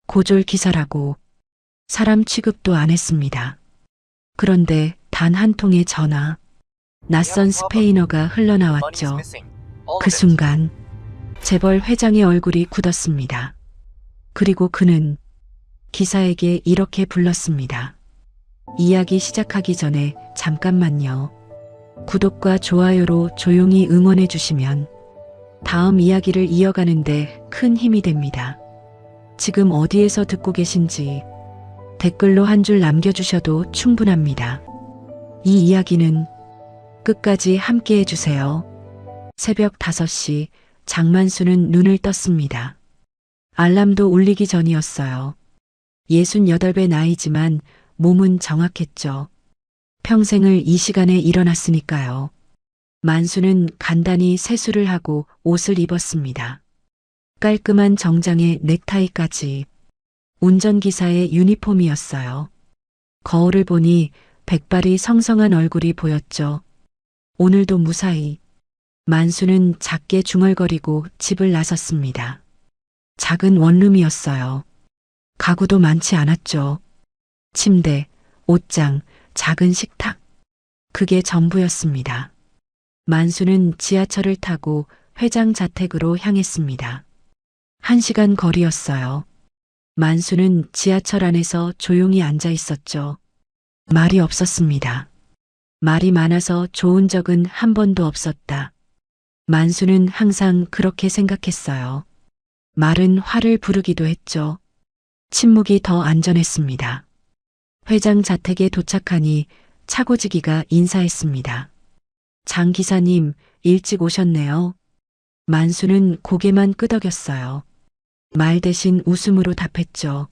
고졸 기사라고 사람 취급도 안 했습니다. 그런데 단 한 통의 전화, 낯선 스페인어가 흘러나왔죠. 그 순간 재벌 회장의 얼굴이 굳었습니다. 그리고 그는 기사에게 이렇게 불렀습니다. 이야기 시작하기 전에 잠깐만요. 구독과 좋아요로 조용히 응원해 주시면 다음 이야기를 이어가는데 큰 힘이 됩니다. 지금 어디에서 듣고 계신지 댓글로 한 줄 남겨주셔도 충분합니다. 이 이야기는 끝까지 함께 해주세요. 새벽 5시 장만수는 눈을 떴습니다. 알람도 울리기 전이었어요. 68배 나이지만 몸은 정확했죠. 평생을 이 시간에 일어났으니까요. 만수는 간단히 세수를 하고 옷을 입었습니다. 깔끔한 정장에 넥타이까지. 운전기사의 유니폼이었어요. 거울을 보니 백발이 성성한 얼굴이 보였죠. 오늘도 무사히. 만수는 작게 중얼거리고 집을 나섰습니다. 작은 원룸이었어요. 가구도 많지 않았죠. 침대, 옷장, 작은 식탁. 그게 전부였습니다. 만수는 지하철을 타고 회장 자택으로 향했습니다. 1시간 거리였어요. 만수는 지하철 안에서 조용히 앉아 있었죠. 말이 없었습니다. 말이 많아서 좋은 적은 한 번도 없었다. 만수는 항상 그렇게 생각했어요. 말은 화를 부르기도 했죠. 침묵이 더 안전했습니다. 회장 자택에 도착하니 차고지기가 인사했습니다. 장 기사님, 일찍 오셨네요. 만수는 고개만 끄덕였어요. 말 대신 웃음으로 답했죠.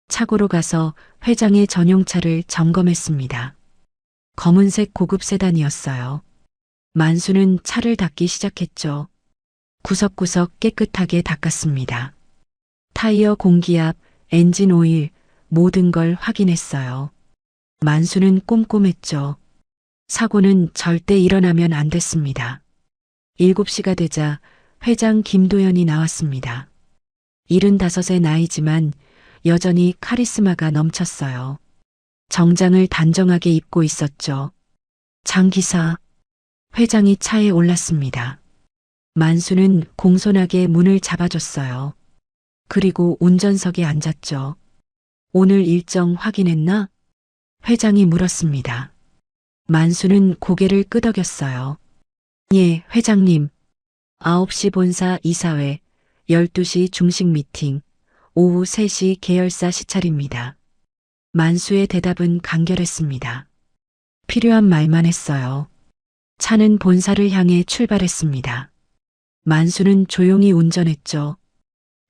차고로 가서 회장의 전용차를 점검했습니다. 검은색 고급 세단이었어요. 만수는 차를 닦기 시작했죠. 구석구석 깨끗하게 닦았습니다. 타이어 공기압, 엔진 오일, 모든 걸 확인했어요. 만수는 꼼꼼했죠. 사고는 절대 일어나면 안 됐습니다. 7시가 되자 회장 김도연이 나왔습니다. 75의 나이지만 여전히 카리스마가 넘쳤어요. 정장을 단정하게 입고 있었죠. 장 기사, 회장이 차에 올랐습니다. 만수는 공손하게 문을 잡아줬어요. 그리고 운전석에 앉았죠. 오늘 일정 확인했나? 회장이 물었습니다. 만수는 고개를 끄덕였어요. 예, 회장님. 9시 본사 이사회, 12시 중식 미팅, 오후 3시 계열사 시찰입니다. 만수의 대답은 간결했습니다. 필요한 말만 했어요. 차는 본사를 향해 출발했습니다. 만수는 조용히 운전했죠.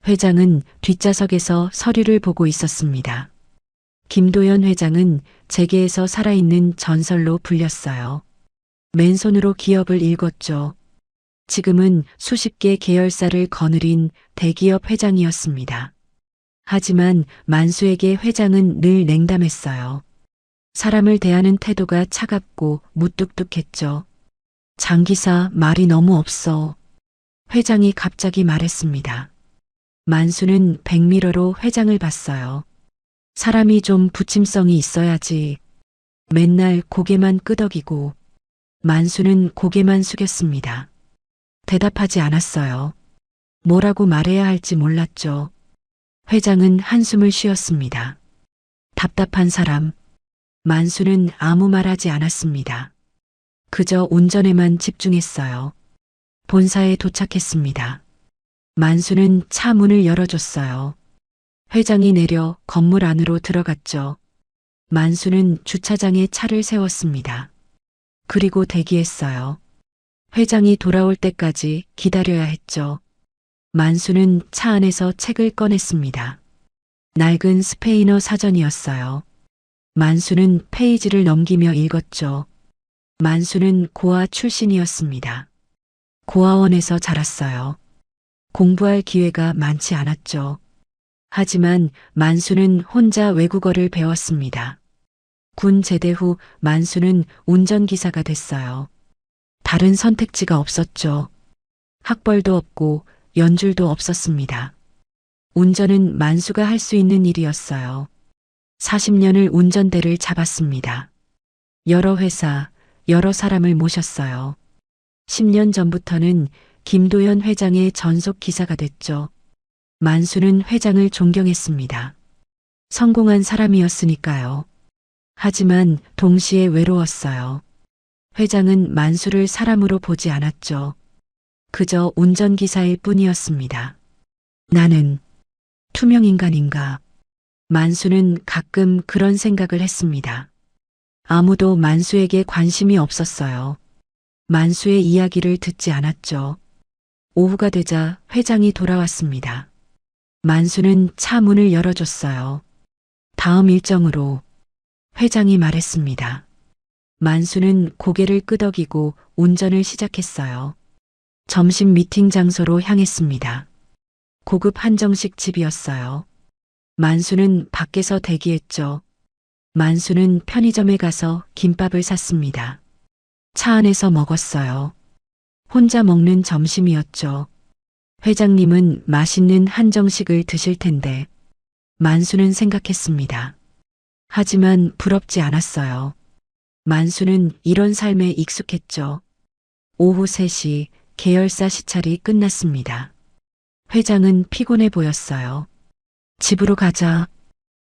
회장은 뒷좌석에서 서류를 보고 있었습니다. 김도연 회장은 재계에서 살아있는 전설로 불렸어요. 맨손으로 기업을 읽었죠. 지금은 수십 개 계열사를 거느린 대기업 회장이었습니다. 하지만 만수에게 회장은 늘 냉담했어요. 사람을 대하는 태도가 차갑고 무뚝뚝했죠. 장 기사, 말이 너무 없어. 회장이 갑자기 말했습니다. 만수는 백미러로 회장을 봤어요. 사람이 좀 부침성이 있어야지. 맨날 고개만 끄덕이고. 만수는 고개만 숙였습니다. 대답하지 않았어요. 뭐라고 말해야 할지 몰랐죠. 회장은 한숨을 쉬었습니다. 답답한 사람. 만수는 아무 말하지 않았습니다. 그저 운전에만 집중했어요. 본사에 도착했습니다. 만수는 차 문을 열어줬어요. 회장이 내려 건물 안으로 들어갔죠. 만수는 주차장에 차를 세웠습니다. 그리고 대기했어요. 회장이 돌아올 때까지 기다려야 했죠. 만수는 차 안에서 책을 꺼냈습니다. 낡은 스페인어 사전이었어요. 만수는 페이지를 넘기며 읽었죠. 만수는 고아 출신이었습니다. 고아원에서 자랐어요. 공부할 기회가 많지 않았죠. 하지만 만수는 혼자 외국어를 배웠습니다. 군 제대 후 만수는 운전기사가 됐어요. 다른 선택지가 없었죠. 학벌도 없고 연줄도 없었습니다. 운전은 만수가 할 수 있는 일이었어요. 40년을 운전대를 잡았습니다. 여러 회사, 여러 사람을 모셨어요. 10년 전부터는 김도연 회장의 전속 기사가 됐죠. 만수는 회장을 존경했습니다. 성공한 사람이었으니까요. 하지만 동시에 외로웠어요. 회장은 만수를 사람으로 보지 않았죠. 그저 운전기사일 뿐이었습니다. 나는 투명 인간인가? 만수는 가끔 그런 생각을 했습니다. 아무도 만수에게 관심이 없었어요. 만수의 이야기를 듣지 않았죠. 오후가 되자 회장이 돌아왔습니다. 만수는 차 문을 열어줬어요. 다음 일정으로 회장이 말했습니다. 만수는 고개를 끄덕이고 운전을 시작했어요. 점심 미팅 장소로 향했습니다. 고급 한정식 집이었어요. 만수는 밖에서 대기했죠. 만수는 편의점에 가서 김밥을 샀습니다. 차 안에서 먹었어요. 혼자 먹는 점심이었죠. 회장님은 맛있는 한정식을 드실 텐데 만수는 생각했습니다. 하지만 부럽지 않았어요. 만수는 이런 삶에 익숙했죠. 오후 3시 계열사 시찰이 끝났습니다. 회장은 피곤해 보였어요. 집으로 가자.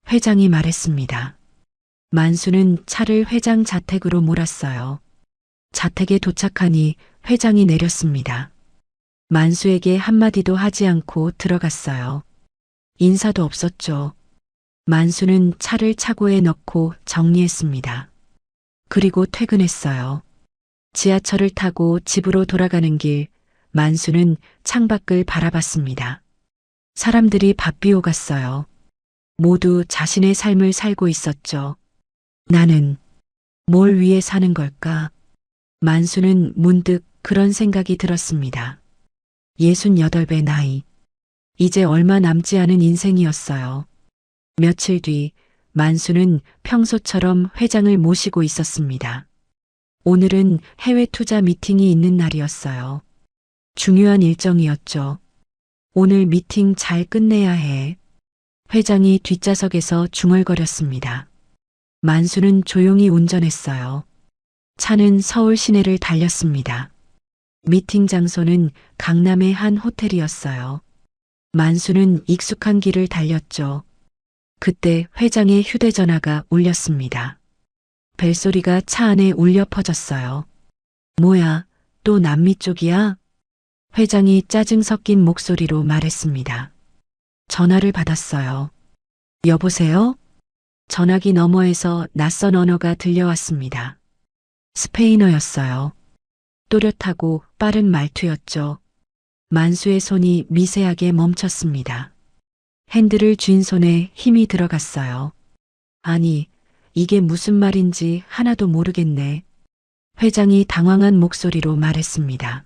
회장이 말했습니다. 만수는 차를 회장 자택으로 몰았어요. 자택에 도착하니 회장이 내렸습니다. 만수에게 한마디도 하지 않고 들어갔어요. 인사도 없었죠. 만수는 차를 차고에 넣고 정리했습니다. 그리고 퇴근했어요. 지하철을 타고 집으로 돌아가는 길, 만수는 창밖을 바라봤습니다. 사람들이 바삐 오갔어요. 모두 자신의 삶을 살고 있었죠. 나는 뭘 위해 사는 걸까? 만수는 문득 그런 생각이 들었습니다. 68배 나이. 이제 얼마 남지 않은 인생이었어요. 며칠 뒤 만수는 평소처럼 회장을 모시고 있었습니다. 오늘은 해외 투자 미팅이 있는 날이었어요. 중요한 일정이었죠. 오늘 미팅 잘 끝내야 해. 회장이 뒷좌석에서 중얼거렸습니다. 만수는 조용히 운전했어요. 차는 서울 시내를 달렸습니다. 미팅 장소는 강남의 한 호텔이었어요. 만수는 익숙한 길을 달렸죠. 그때 회장의 휴대전화가 울렸습니다. 벨소리가 차 안에 울려 퍼졌어요. 뭐야, 또 남미 쪽이야? 회장이 짜증 섞인 목소리로 말했습니다. 전화를 받았어요. 여보세요? 전화기 너머에서 낯선 언어가 들려왔습니다. 스페인어였어요. 또렷하고 빠른 말투였죠. 만수의 손이 미세하게 멈췄습니다. 핸들을 쥔 손에 힘이 들어갔어요. 아니, 이게 무슨 말인지 하나도 모르겠네. 회장이 당황한 목소리로 말했습니다.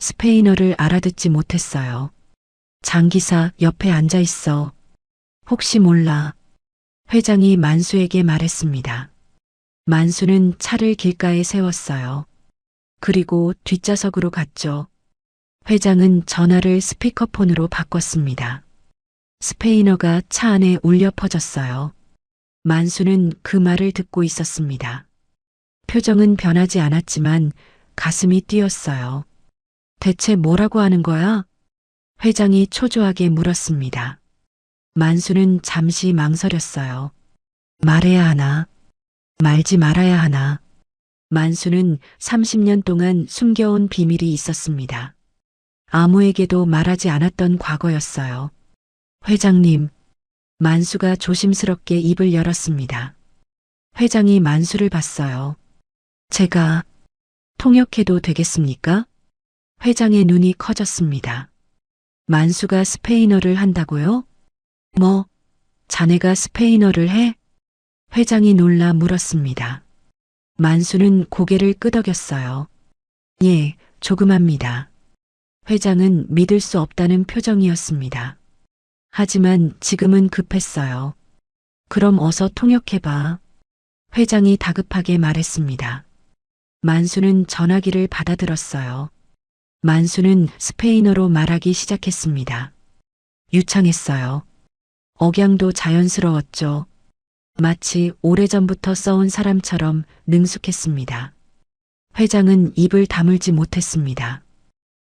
스페인어를 알아듣지 못했어요. 장기사 옆에 앉아 있어. 혹시 몰라. 회장이 만수에게 말했습니다. 만수는 차를 길가에 세웠어요. 그리고 뒷좌석으로 갔죠. 회장은 전화를 스피커폰으로 바꿨습니다. 스페인어가 차 안에 울려 퍼졌어요. 만수는 그 말을 듣고 있었습니다. 표정은 변하지 않았지만 가슴이 뛰었어요. 대체 뭐라고 하는 거야? 회장이 초조하게 물었습니다. 만수는 잠시 망설였어요. 말해야 하나? 말지 말아야 하나? 만수는 30년 동안 숨겨온 비밀이 있었습니다. 아무에게도 말하지 않았던 과거였어요. 회장님, 만수가 조심스럽게 입을 열었습니다. 회장이 만수를 봤어요. 제가 통역해도 되겠습니까? 회장의 눈이 커졌습니다. 만수가 스페인어를 한다고요? 뭐, 자네가 스페인어를 해? 회장이 놀라 물었습니다. 만수는 고개를 끄덕였어요. 예, 조금 합니다. 회장은 믿을 수 없다는 표정이었습니다. 하지만 지금은 급했어요. 그럼 어서 통역해봐. 회장이 다급하게 말했습니다. 만수는 전화기를 받아들었어요. 만수는 스페인어로 말하기 시작했습니다. 유창했어요. 억양도 자연스러웠죠. 마치 오래전부터 써온 사람처럼 능숙했습니다. 회장은 입을 다물지 못했습니다.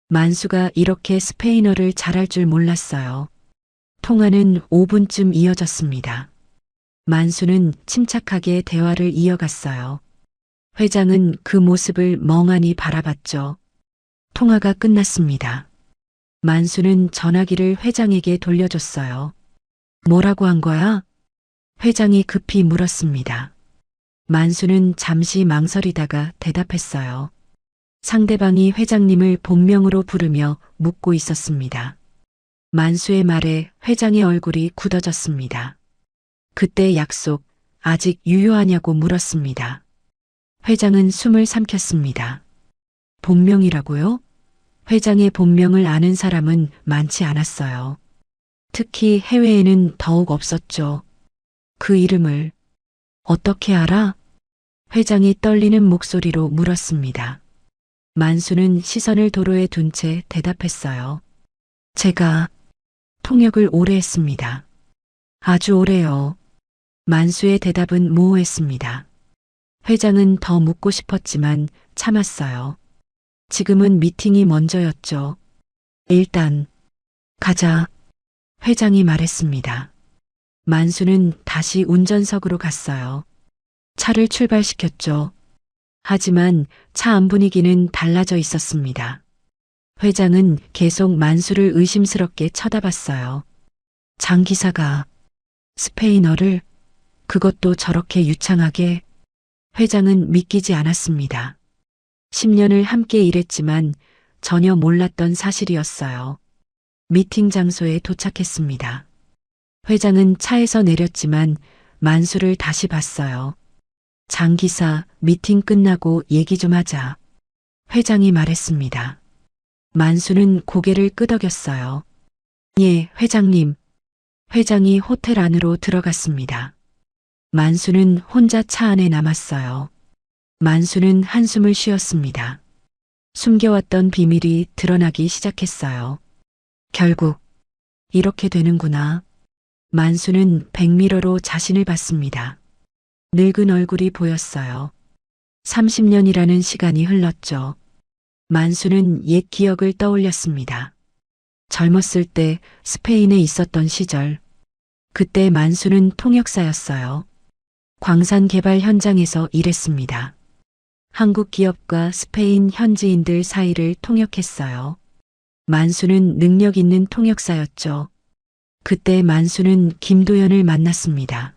만수가 이렇게 스페인어를 잘할 줄 몰랐어요. 통화는 5분쯤 이어졌습니다. 만수는 침착하게 대화를 이어갔어요. 회장은 그 모습을 멍하니 바라봤죠. 통화가 끝났습니다. 만수는 전화기를 회장에게 돌려줬어요. 뭐라고 한 거야? 회장이 급히 물었습니다. 만수는 잠시 망설이다가 대답했어요. 상대방이 회장님을 본명으로 부르며 묻고 있었습니다. 만수의 말에 회장의 얼굴이 굳어졌습니다. 그때 약속 아직 유효하냐고 물었습니다. 회장은 숨을 삼켰습니다. 본명이라고요? 회장의 본명을 아는 사람은 많지 않았어요. 특히 해외에는 더욱 없었죠. 그 이름을 어떻게 알아? 회장이 떨리는 목소리로 물었습니다. 만수는 시선을 도로에 둔 채 대답했어요. 제가 통역을 오래 했습니다. 아주 오래요. 만수의 대답은 모호했습니다. 회장은 더 묻고 싶었지만 참았어요. 지금은 미팅이 먼저였죠. 일단 가자. 회장이 말했습니다. 만수는 다시 운전석으로 갔어요. 차를 출발시켰죠. 하지만 차 안 분위기는 달라져 있었습니다. 회장은 계속 만수를 의심스럽게 쳐다봤어요. 장 기사가 스페인어를 그것도 저렇게 유창하게 회장은 믿기지 않았습니다. 10년을 함께 일했지만 전혀 몰랐던 사실이었어요. 미팅 장소에 도착했습니다. 회장은 차에서 내렸지만 만수를 다시 봤어요. 장 기사, 미팅 끝나고 얘기 좀 하자. 회장이 말했습니다. 만수는 고개를 끄덕였어요. 예, 회장님. 회장이 호텔 안으로 들어갔습니다. 만수는 혼자 차 안에 남았어요. 만수는 한숨을 쉬었습니다. 숨겨왔던 비밀이 드러나기 시작했어요. 결국 이렇게 되는구나. 만수는 백미러로 자신을 봤습니다. 늙은 얼굴이 보였어요. 30년이라는 시간이 흘렀죠. 만수는 옛 기억을 떠올렸습니다. 젊었을 때 스페인에 있었던 시절. 그때 만수는 통역사였어요. 광산 개발 현장에서 일했습니다. 한국 기업과 스페인 현지인들 사이를 통역했어요. 만수는 능력 있는 통역사였죠. 그때 만수는 김도연을 만났습니다.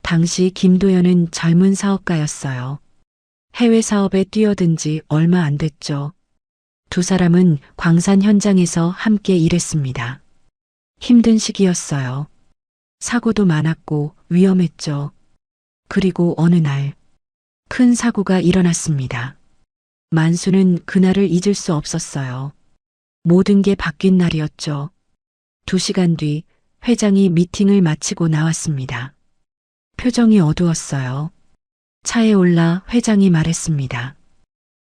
당시 김도연은 젊은 사업가였어요. 해외 사업에 뛰어든 지 얼마 안 됐죠. 두 사람은 광산 현장에서 함께 일했습니다. 힘든 시기였어요. 사고도 많았고 위험했죠. 그리고 어느 날 큰 사고가 일어났습니다. 만수는 그날을 잊을 수 없었어요. 모든 게 바뀐 날이었죠. 2시간 뒤 회장이 미팅을 마치고 나왔습니다. 표정이 어두웠어요. 차에 올라 회장이 말했습니다.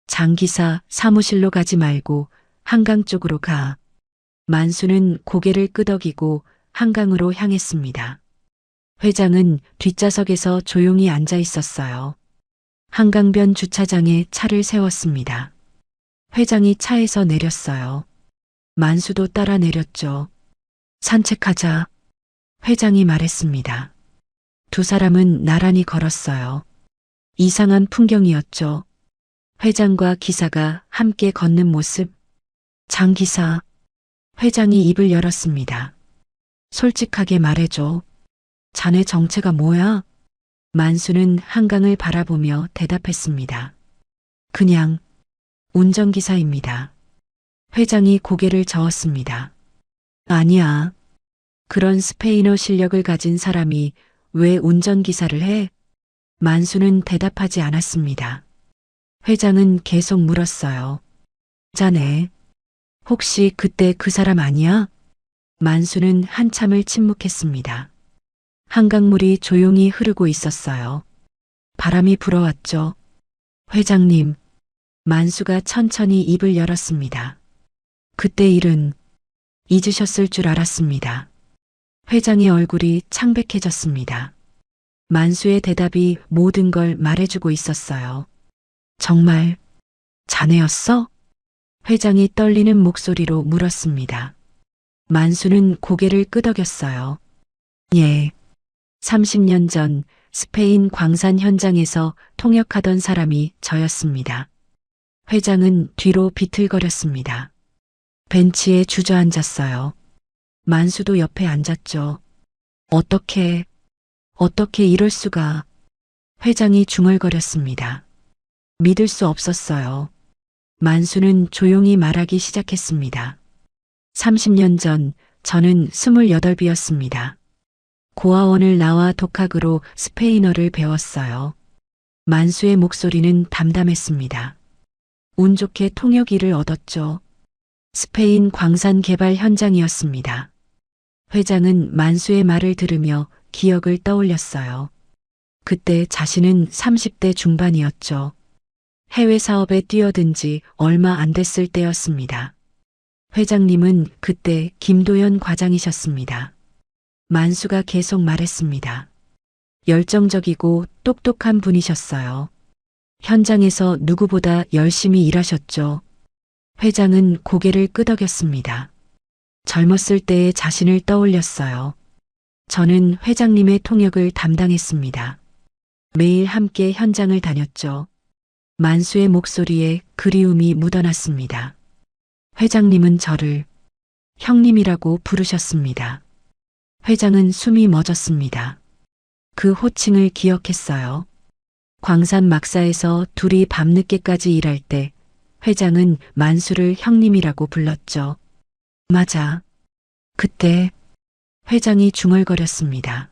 장 기사 사무실로 가지 말고 한강 쪽으로 가. 만수는 고개를 끄덕이고 한강으로 향했습니다. 회장은 뒷좌석에서 조용히 앉아 있었어요. 한강변 주차장에 차를 세웠습니다. 회장이 차에서 내렸어요. 만수도 따라 내렸죠. 산책하자. 회장이 말했습니다. 두 사람은 나란히 걸었어요. 이상한 풍경이었죠. 회장과 기사가 함께 걷는 모습. 장 기사. 회장이 입을 열었습니다. 솔직하게 말해줘. 자네 정체가 뭐야? 만수는 한강을 바라보며 대답했습니다. 그냥 운전기사입니다. 회장이 고개를 저었습니다. 아니야. 그런 스페인어 실력을 가진 사람이 왜 운전기사를 해? 만수는 대답하지 않았습니다. 회장은 계속 물었어요. 자네, 혹시 그때 그 사람 아니야? 만수는 한참을 침묵했습니다. 한강물이 조용히 흐르고 있었어요. 바람이 불어왔죠. 회장님, 만수가 천천히 입을 열었습니다. 그때 일은 잊으셨을 줄 알았습니다. 회장의 얼굴이 창백해졌습니다. 만수의 대답이 모든 걸 말해주고 있었어요. 정말 자네였어? 회장이 떨리는 목소리로 물었습니다. 만수는 고개를 끄덕였어요. 예. 30년 전 스페인 광산 현장에서 통역하던 사람이 저였습니다. 회장은 뒤로 비틀거렸습니다. 벤치에 주저앉았어요. 만수도 옆에 앉았죠. 어떻게 이럴 수가. 회장이 중얼거렸습니다. 믿을 수 없었어요. 만수는 조용히 말하기 시작했습니다. 30년 전 저는 28이었습니다. 고아원을 나와 독학으로 스페인어를 배웠어요. 만수의 목소리는 담담했습니다. 운 좋게 통역 일을 얻었죠. 스페인 광산 개발 현장이었습니다. 회장은 만수의 말을 들으며 기억을 떠올렸어요. 그때 자신은 30대 중반이었죠. 해외 사업에 뛰어든 지 얼마 안 됐을 때였습니다. 회장님은 그때 김도연 과장이셨습니다. 만수가 계속 말했습니다. 열정적이고 똑똑한 분이셨어요. 현장에서 누구보다 열심히 일하셨죠. 회장은 고개를 끄덕였습니다. 젊었을 때의 자신을 떠올렸어요. 저는 회장님의 통역을 담당했습니다. 매일 함께 현장을 다녔죠. 만수의 목소리에 그리움이 묻어났습니다. 회장님은 저를 형님이라고 부르셨습니다. 회장은 숨이 멎었습니다. 그 호칭을 기억했어요. 광산 막사에서 둘이 밤늦게까지 일할 때 회장은 만수를 형님이라고 불렀죠. 맞아. 그때 회장이 중얼거렸습니다.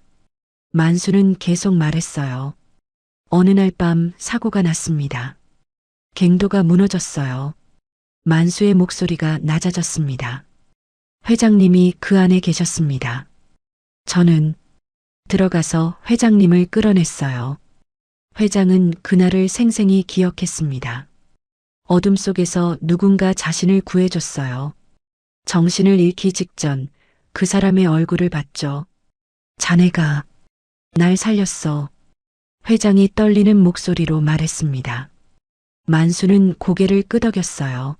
만수는 계속 말했어요. 어느 날 밤 사고가 났습니다. 갱도가 무너졌어요. 만수의 목소리가 낮아졌습니다. 회장님이 그 안에 계셨습니다. 저는 들어가서 회장님을 끌어냈어요. 회장은 그날을 생생히 기억했습니다. 어둠 속에서 누군가 자신을 구해줬어요. 정신을 잃기 직전 그 사람의 얼굴을 봤죠. 자네가 날 살렸어. 회장이 떨리는 목소리로 말했습니다. 만수는 고개를 끄덕였어요.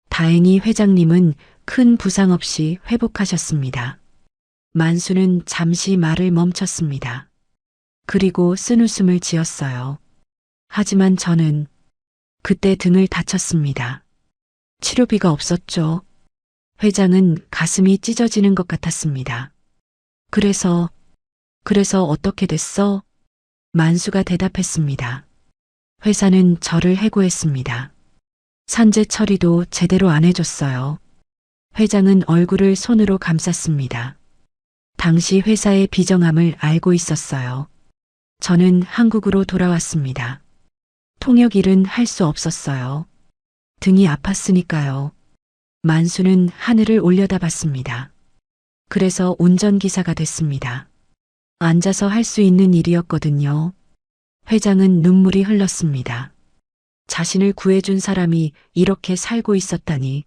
다행히 회장님은 큰 부상 없이 회복하셨습니다. 만수는 잠시 말을 멈췄습니다. 그리고 쓴웃음을 지었어요. 하지만 저는 그때 등을 다쳤습니다. 치료비가 없었죠. 회장은 가슴이 찢어지는 것 같았습니다. 그래서 어떻게 됐어? 만수가 대답했습니다. 회사는 저를 해고했습니다. 산재 처리도 제대로 안 해줬어요. 회장은 얼굴을 손으로 감쌌습니다. 당시 회사의 비정함을 알고 있었어요. 저는 한국으로 돌아왔습니다. 통역 일은 할 수 없었어요. 등이 아팠으니까요. 만수는 하늘을 올려다봤습니다. 그래서 운전기사가 됐습니다. 앉아서 할 수 있는 일이었거든요. 회장은 눈물이 흘렀습니다. 자신을 구해준 사람이 이렇게 살고 있었다니.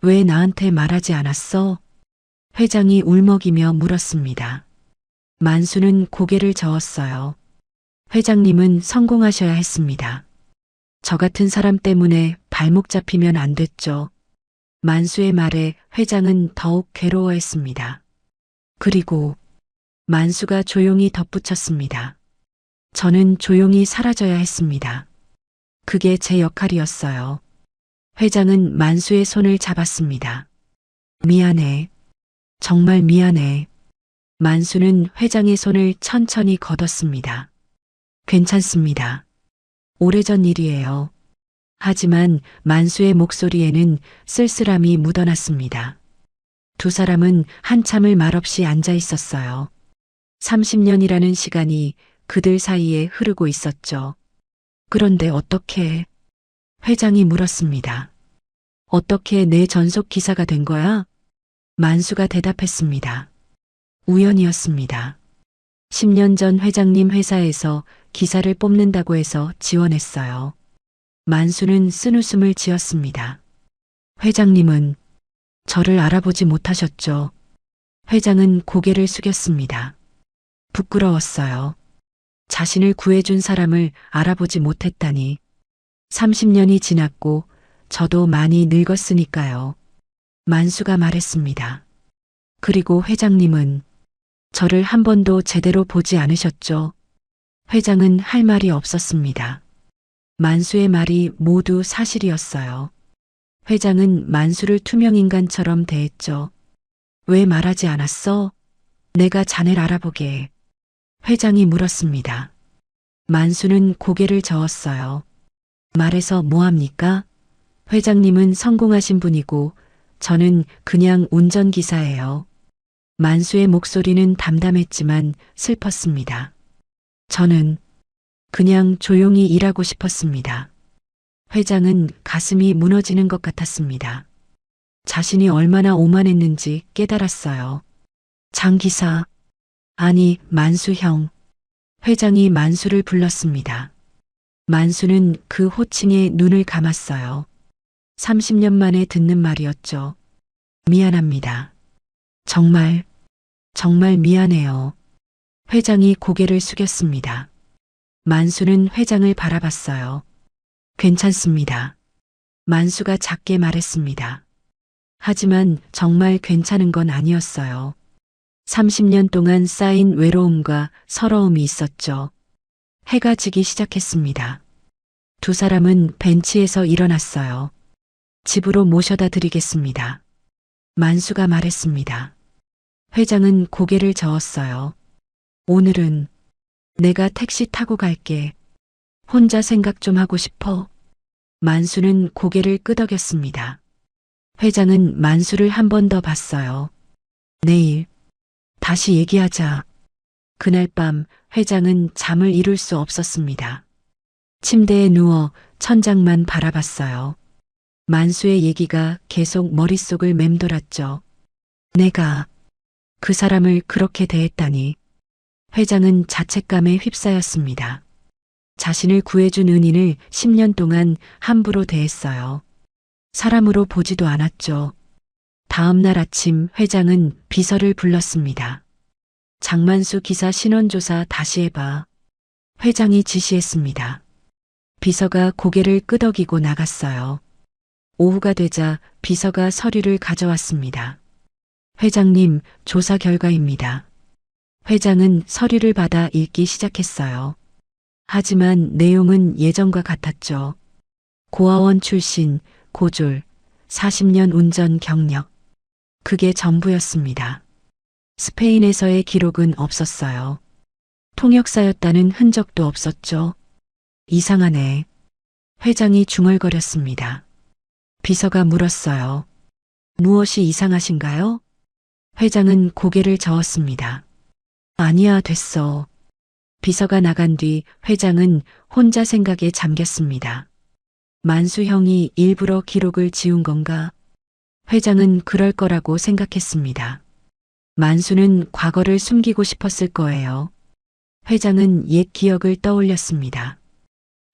왜 나한테 말하지 않았어? 회장이 울먹이며 물었습니다. 만수는 고개를 저었어요. 회장님은 성공하셔야 했습니다. 저 같은 사람 때문에 발목 잡히면 안 됐죠. 만수의 말에 회장은 더욱 괴로워했습니다. 그리고 만수가 조용히 덧붙였습니다. 저는 조용히 사라져야 했습니다. 그게 제 역할이었어요. 회장은 만수의 손을 잡았습니다. 미안해. 정말 미안해. 만수는 회장의 손을 천천히 걷었습니다. 괜찮습니다. 오래전 일이에요. 하지만 만수의 목소리에는 쓸쓸함이 묻어났습니다. 두 사람은 한참을 말없이 앉아 있었어요. 30년이라는 시간이 그들 사이에 흐르고 있었죠. 그런데 어떻게? 회장이 물었습니다. 어떻게 내 전속 기사가 된 거야? 만수가 대답했습니다. 우연이었습니다. 10년 전 회장님 회사에서 기사를 뽑는다고 해서 지원했어요. 만수는 쓴웃음을 지었습니다. 회장님은 저를 알아보지 못하셨죠. 회장은 고개를 숙였습니다. 부끄러웠어요. 자신을 구해준 사람을 알아보지 못했다니. 30년이 지났고 저도 많이 늙었으니까요. 만수가 말했습니다. 그리고 회장님은 저를 한 번도 제대로 보지 않으셨죠. 회장은 할 말이 없었습니다. 만수의 말이 모두 사실이었어요. 회장은 만수를 투명인간처럼 대했죠. 왜 말하지 않았어? 내가 자네를 알아보게. 회장이 물었습니다. 만수는 고개를 저었어요. 말해서 뭐합니까? 회장님은 성공하신 분이고 저는 그냥 운전기사예요. 만수의 목소리는 담담했지만 슬펐습니다. 저는 그냥 조용히 일하고 싶었습니다. 회장은 가슴이 무너지는 것 같았습니다. 자신이 얼마나 오만했는지 깨달았어요. 장 기사, 아니 만수 형. 회장이 만수를 불렀습니다. 만수는 그 호칭에 눈을 감았어요. 30년 만에 듣는 말이었죠. 미안합니다. 정말 미안해요. 회장이 고개를 숙였습니다. 만수는 회장을 바라봤어요. 괜찮습니다. 만수가 작게 말했습니다. 하지만 정말 괜찮은 건 아니었어요. 30년 동안 쌓인 외로움과 서러움이 있었죠. 해가 지기 시작했습니다. 두 사람은 벤치에서 일어났어요. 집으로 모셔다 드리겠습니다. 만수가 말했습니다. 회장은 고개를 저었어요. 오늘은 내가 택시 타고 갈게. 혼자 생각 좀 하고 싶어. 만수는 고개를 끄덕였습니다. 회장은 만수를 한 번 더 봤어요. 내일 다시 얘기하자. 그날 밤 회장은 잠을 이룰 수 없었습니다. 침대에 누워 천장만 바라봤어요. 만수의 얘기가 계속 머릿속을 맴돌았죠. 내가 그 사람을 그렇게 대했다니. 회장은 자책감에 휩싸였습니다. 자신을 구해준 은인을 10년 동안 함부로 대했어요. 사람으로 보지도 않았죠. 다음 날 아침 회장은 비서를 불렀습니다. 장만수 기사 신원조사 다시 해봐. 회장이 지시했습니다. 비서가 고개를 끄덕이고 나갔어요. 오후가 되자 비서가 서류를 가져왔습니다. 회장님, 조사 결과입니다. 회장은 서류를 받아 읽기 시작했어요. 하지만 내용은 예전과 같았죠. 고아원 출신, 고졸, 40년 운전 경력. 그게 전부였습니다. 스페인에서의 기록은 없었어요. 통역사였다는 흔적도 없었죠. 이상하네. 회장이 중얼거렸습니다. 비서가 물었어요. 무엇이 이상하신가요? 회장은 고개를 저었습니다. 아니야, 됐어. 비서가 나간 뒤 회장은 혼자 생각에 잠겼습니다. 만수 형이 일부러 기록을 지운 건가? 회장은 그럴 거라고 생각했습니다. 만수는 과거를 숨기고 싶었을 거예요. 회장은 옛 기억을 떠올렸습니다.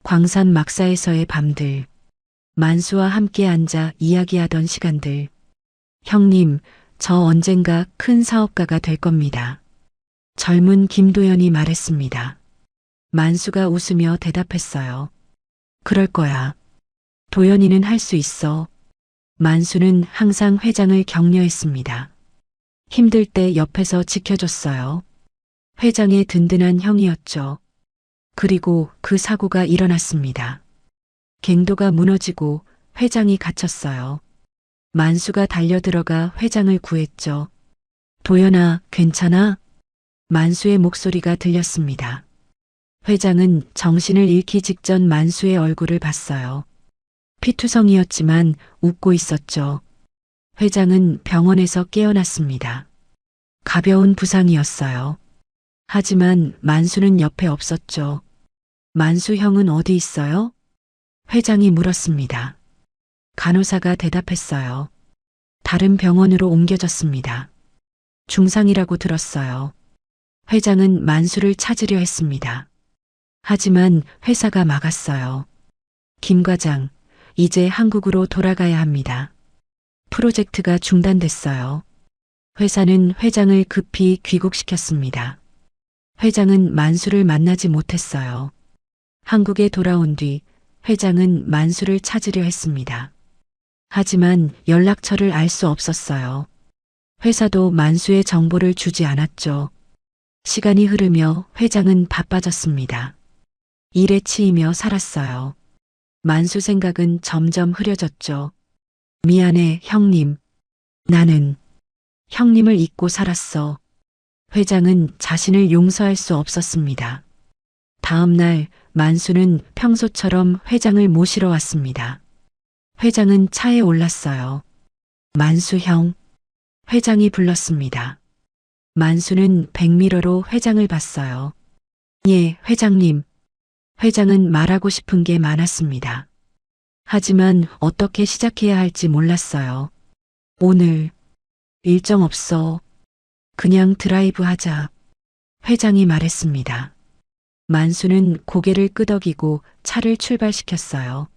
광산 막사에서의 밤들, 만수와 함께 앉아 이야기하던 시간들. 형님, 저 언젠가 큰 사업가가 될 겁니다. 젊은 김도연이 말했습니다. 만수가 웃으며 대답했어요. 그럴 거야. 도연이는 할 수 있어. 만수는 항상 회장을 격려했습니다. 힘들 때 옆에서 지켜줬어요. 회장의 든든한 형이었죠. 그리고 그 사고가 일어났습니다. 갱도가 무너지고 회장이 갇혔어요. 만수가 달려들어가 회장을 구했죠. 도연아, 괜찮아? 만수의 목소리가 들렸습니다. 회장은 정신을 잃기 직전 만수의 얼굴을 봤어요. 피투성이었지만 웃고 있었죠. 회장은 병원에서 깨어났습니다. 가벼운 부상이었어요. 하지만 만수는 옆에 없었죠. 만수 형은 어디 있어요? 회장이 물었습니다. 간호사가 대답했어요. 다른 병원으로 옮겨졌습니다. 중상이라고 들었어요. 회장은 만수를 찾으려 했습니다. 하지만 회사가 막았어요. 김 과장, 이제 한국으로 돌아가야 합니다. 프로젝트가 중단됐어요. 회사는 회장을 급히 귀국시켰습니다. 회장은 만수를 만나지 못했어요. 한국에 돌아온 뒤 회장은 만수를 찾으려 했습니다. 하지만 연락처를 알 수 없었어요. 회사도 만수의 정보를 주지 않았죠. 시간이 흐르며 회장은 바빠졌습니다. 일에 치이며 살았어요. 만수 생각은 점점 흐려졌죠. 미안해, 형님. 나는 형님을 잊고 살았어. 회장은 자신을 용서할 수 없었습니다. 다음 날 만수는 평소처럼 회장을 모시러 왔습니다. 회장은 차에 올랐어요. 만수 형. 회장이 불렀습니다. 만수는 백미러로 회장을 봤어요. 예, 회장님. 회장은 말하고 싶은 게 많았습니다. 하지만 어떻게 시작해야 할지 몰랐어요. 오늘 일정 없어. 그냥 드라이브 하자. 회장이 말했습니다. 만수는 고개를 끄덕이고 차를 출발시켰어요.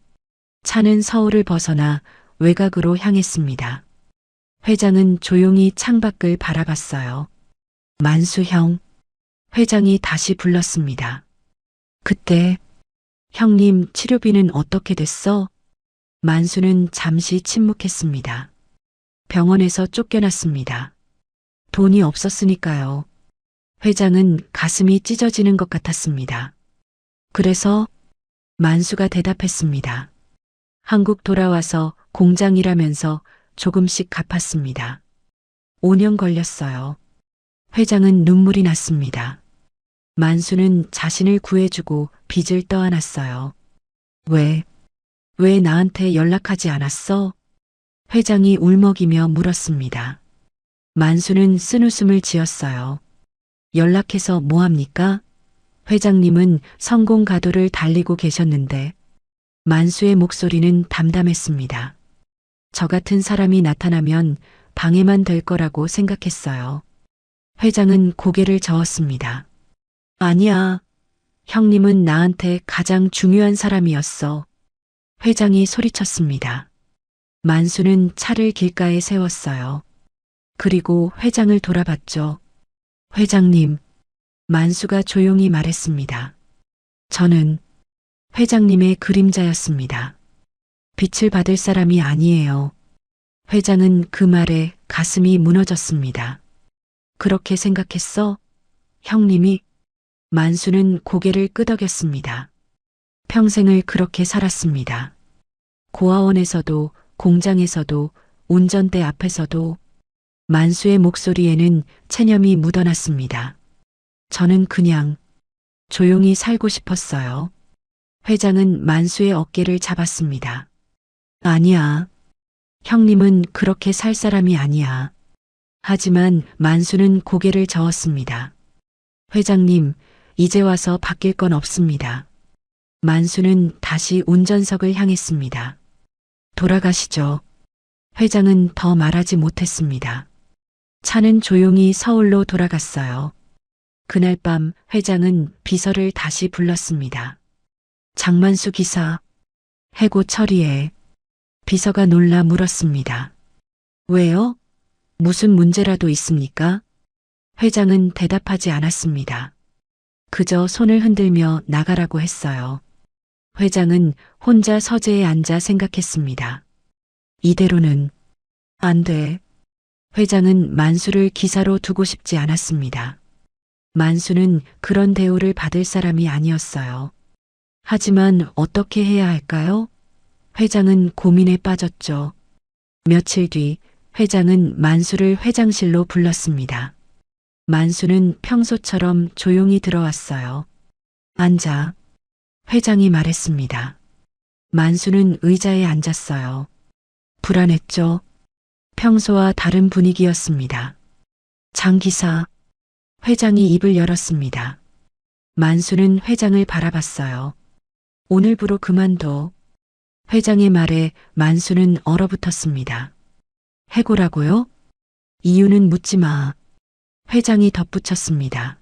차는 서울을 벗어나 외곽으로 향했습니다. 회장은 조용히 창밖을 바라봤어요. 만수 형. 회장이 다시 불렀습니다. 그때 형님 치료비는 어떻게 됐어? 만수는 잠시 침묵했습니다. 병원에서 쫓겨났습니다. 돈이 없었으니까요. 회장은 가슴이 찢어지는 것 같았습니다. 그래서 만수가 대답했습니다. 한국 돌아와서 공장 일하면서 조금씩 갚았습니다. 5년 걸렸어요. 회장은 눈물이 났습니다. 만수는 자신을 구해주고 빚을 떠안았어요. 왜 나한테 연락하지 않았어? 회장이 울먹이며 물었습니다. 만수는 쓴웃음을 지었어요. 연락해서 뭐합니까? 회장님은 성공 가도를 달리고 계셨는데 만수의 목소리는 담담했습니다. 저 같은 사람이 나타나면 방해만 될 거라고 생각했어요. 회장은 고개를 저었습니다. 아니야. 형님은 나한테 가장 중요한 사람이었어. 회장이 소리쳤습니다. 만수는 차를 길가에 세웠어요. 그리고 회장을 돌아봤죠. 회장님, 만수가 조용히 말했습니다. 저는 회장님의 그림자였습니다. 빛을 받을 사람이 아니에요. 회장은 그 말에 가슴이 무너졌습니다. 그렇게 생각했어? 형님이? 만수는 고개를 끄덕였습니다. 평생을 그렇게 살았습니다. 고아원에서도 공장에서도 운전대 앞에서도 만수의 목소리에는 체념이 묻어났습니다. 저는 그냥 조용히 살고 싶었어요. 회장은 만수의 어깨를 잡았습니다. 아니야. 형님은 그렇게 살 사람이 아니야. 하지만 만수는 고개를 저었습니다. 회장님, 이제 와서 바뀔 건 없습니다. 만수는 다시 운전석을 향했습니다. 돌아가시죠. 회장은 더 말하지 못했습니다. 차는 조용히 서울로 돌아갔어요. 그날 밤 회장은 비서를 다시 불렀습니다. 장만수 기사, 해고 처리해. 비서가 놀라 물었습니다. 왜요? 무슨 문제라도 있습니까? 회장은 대답하지 않았습니다. 그저 손을 흔들며 나가라고 했어요. 회장은 혼자 서재에 앉아 생각했습니다. 이대로는 안 돼. 회장은 만수를 기사로 두고 싶지 않았습니다. 만수는 그런 대우를 받을 사람이 아니었어요. 하지만 어떻게 해야 할까요? 회장은 고민에 빠졌죠. 며칠 뒤 회장은 만수를 회장실로 불렀습니다. 만수는 평소처럼 조용히 들어왔어요. 앉아. 회장이 말했습니다. 만수는 의자에 앉았어요. 불안했죠. 평소와 다른 분위기였습니다. 장 기사. 회장이 입을 열었습니다. 만수는 회장을 바라봤어요. 오늘부로 그만둬. 회장의 말에 만수는 얼어붙었습니다. 해고라고요? 이유는 묻지 마. 회장이 덧붙였습니다.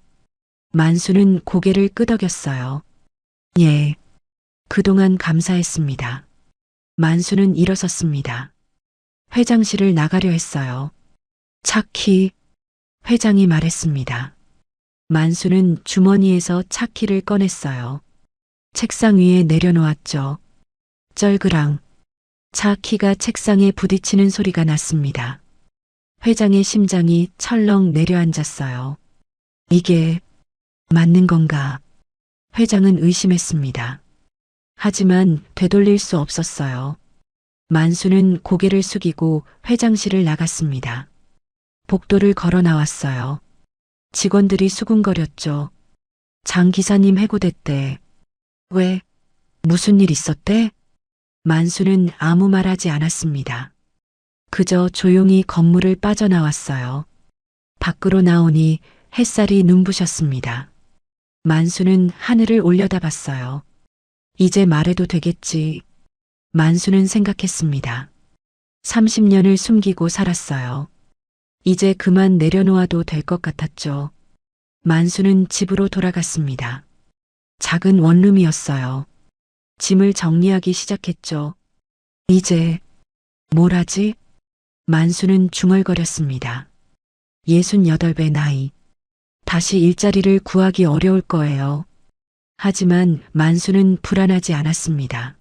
만수는 고개를 끄덕였어요. 예. 그동안 감사했습니다. 만수는 일어섰습니다. 회장실을 나가려 했어요. 차키, 회장이 말했습니다. 만수는 주머니에서 차키를 꺼냈어요. 책상 위에 내려놓았죠. 쩔그랑 차키가 책상에 부딪히는 소리가 났습니다. 회장의 심장이 철렁 내려앉았어요. 이게 맞는 건가? 회장은 의심했습니다. 하지만 되돌릴 수 없었어요. 만수는 고개를 숙이고 회장실을 나갔습니다. 복도를 걸어 나왔어요. 직원들이 수군거렸죠. 장 기사님 해고됐대. 왜? 무슨 일 있었대? 만수는 아무 말 하지 않았습니다. 그저 조용히 건물을 빠져나왔어요. 밖으로 나오니 햇살이 눈부셨습니다. 만수는 하늘을 올려다봤어요. 이제 말해도 되겠지. 만수는 생각했습니다. 30년을 숨기고 살았어요. 이제 그만 내려놓아도 될 것 같았죠. 만수는 집으로 돌아갔습니다. 작은 원룸이었어요. 짐을 정리하기 시작했죠. 이제 뭘 하지? 만수는 중얼거렸습니다. 68배 나이. 다시 일자리를 구하기 어려울 거예요. 하지만 만수는 불안하지 않았습니다.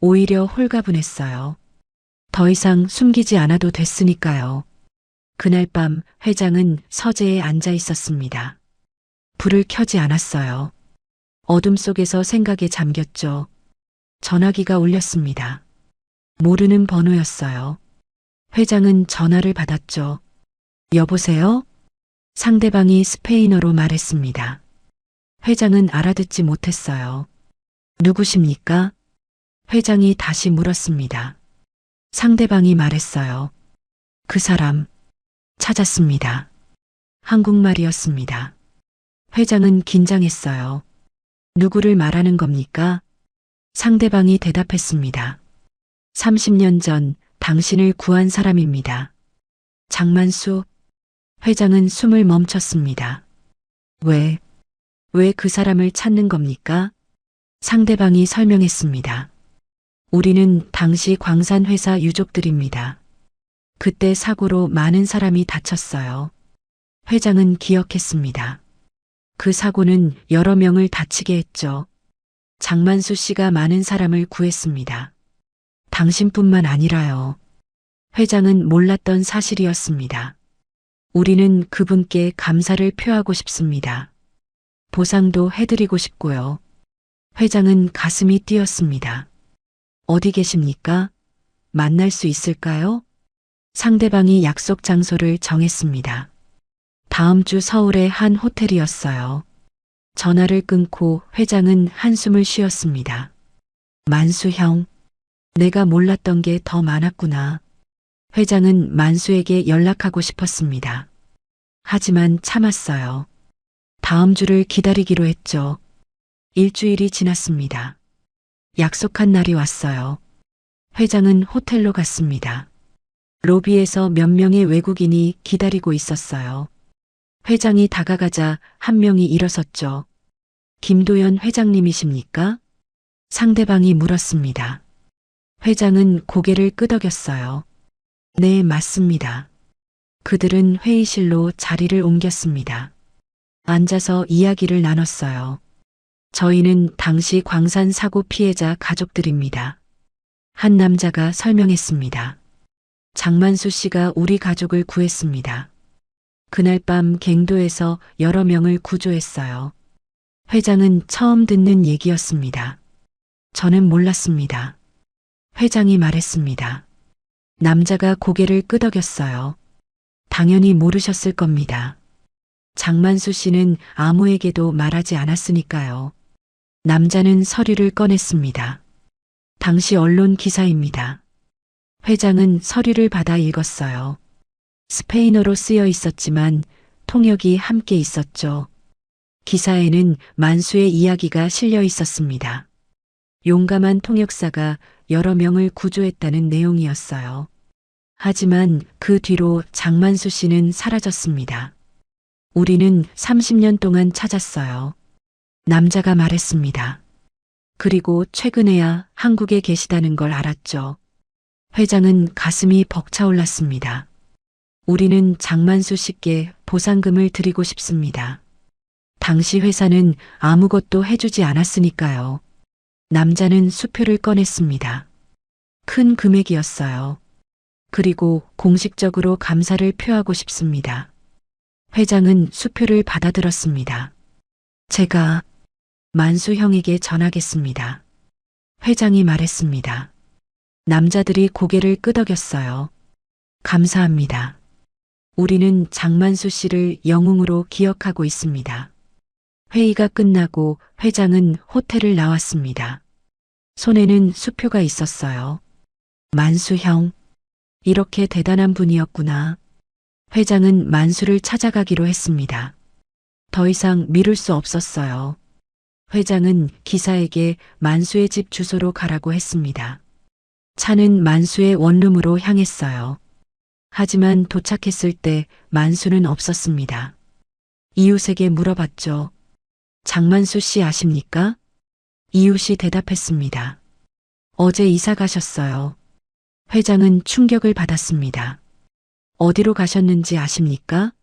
오히려 홀가분했어요. 더 이상 숨기지 않아도 됐으니까요. 그날 밤 회장은 서재에 앉아 있었습니다. 불을 켜지 않았어요. 어둠 속에서 생각에 잠겼죠. 전화기가 울렸습니다. 모르는 번호였어요. 회장은 전화를 받았죠. 여보세요? 상대방이 스페인어로 말했습니다. 회장은 알아듣지 못했어요. 누구십니까? 회장이 다시 물었습니다. 상대방이 말했어요. 그 사람 찾았습니다. 한국말이었습니다. 회장은 긴장했어요. 누구를 말하는 겁니까? 상대방이 대답했습니다. 30년 전 당신을 구한 사람입니다. 장만수. 회장은 숨을 멈췄습니다. 왜 그 사람을 찾는 겁니까? 상대방이 설명했습니다. 우리는 당시 광산회사 유족들입니다. 그때 사고로 많은 사람이 다쳤어요. 회장은 기억했습니다. 그 사고는 여러 명을 다치게 했죠. 장만수 씨가 많은 사람을 구했습니다. 당신뿐만 아니라요. 회장은 몰랐던 사실이었습니다. 우리는 그분께 감사를 표하고 싶습니다. 보상도 해드리고 싶고요. 회장은 가슴이 뛰었습니다. 어디 계십니까? 만날 수 있을까요? 상대방이 약속 장소를 정했습니다. 다음 주 서울의 한 호텔이었어요. 전화를 끊고 회장은 한숨을 쉬었습니다. 만수 형, 내가 몰랐던 게 더 많았구나. 회장은 만수에게 연락하고 싶었습니다. 하지만 참았어요. 다음 주를 기다리기로 했죠. 일주일이 지났습니다. 약속한 날이 왔어요. 회장은 호텔로 갔습니다. 로비에서 몇 명의 외국인이 기다리고 있었어요. 회장이 다가가자 한 명이 일어섰죠. 김도연 회장님이십니까? 상대방이 물었습니다. 회장은 고개를 끄덕였어요. 네, 맞습니다. 그들은 회의실로 자리를 옮겼습니다. 앉아서 이야기를 나눴어요. 저희는 당시 광산 사고 피해자 가족들입니다. 한 남자가 설명했습니다. 장만수 씨가 우리 가족을 구했습니다. 그날 밤 갱도에서 여러 명을 구조했어요. 회장은 처음 듣는 얘기였습니다. 저는 몰랐습니다. 회장이 말했습니다. 남자가 고개를 끄덕였어요. 당연히 모르셨을 겁니다. 장만수 씨는 아무에게도 말하지 않았으니까요. 남자는 서류를 꺼냈습니다. 당시 언론 기사입니다. 회장은 서류를 받아 읽었어요. 스페인어로 쓰여 있었지만 통역이 함께 있었죠. 기사에는 만수의 이야기가 실려 있었습니다. 용감한 통역사가 여러 명을 구조했다는 내용이었어요. 하지만 그 뒤로 장만수 씨는 사라졌습니다. 우리는 30년 동안 찾았어요. 남자가 말했습니다. 그리고 최근에야 한국에 계시다는 걸 알았죠. 회장은 가슴이 벅차올랐습니다. 우리는 장만수 씨께 보상금을 드리고 싶습니다. 당시 회사는 아무것도 해주지 않았으니까요. 남자는 수표를 꺼냈습니다. 큰 금액이었어요. 그리고 공식적으로 감사를 표하고 싶습니다. 회장은 수표를 받아들었습니다. 제가 만수 형에게 전하겠습니다. 회장이 말했습니다. 남자들이 고개를 끄덕였어요. 감사합니다. 우리는 장만수 씨를 영웅으로 기억하고 있습니다. 회의가 끝나고 회장은 호텔을 나왔습니다. 손에는 수표가 있었어요. 만수 형, 이렇게 대단한 분이었구나. 회장은 만수를 찾아가기로 했습니다. 더 이상 미룰 수 없었어요. 회장은 기사에게 만수의 집 주소로 가라고 했습니다. 차는 만수의 원룸으로 향했어요. 하지만 도착했을 때 만수는 없었습니다. 이웃에게 물어봤죠. 장만수 씨 아십니까? 이웃이 대답했습니다. 어제 이사 가셨어요. 회장은 충격을 받았습니다. 어디로 가셨는지 아십니까?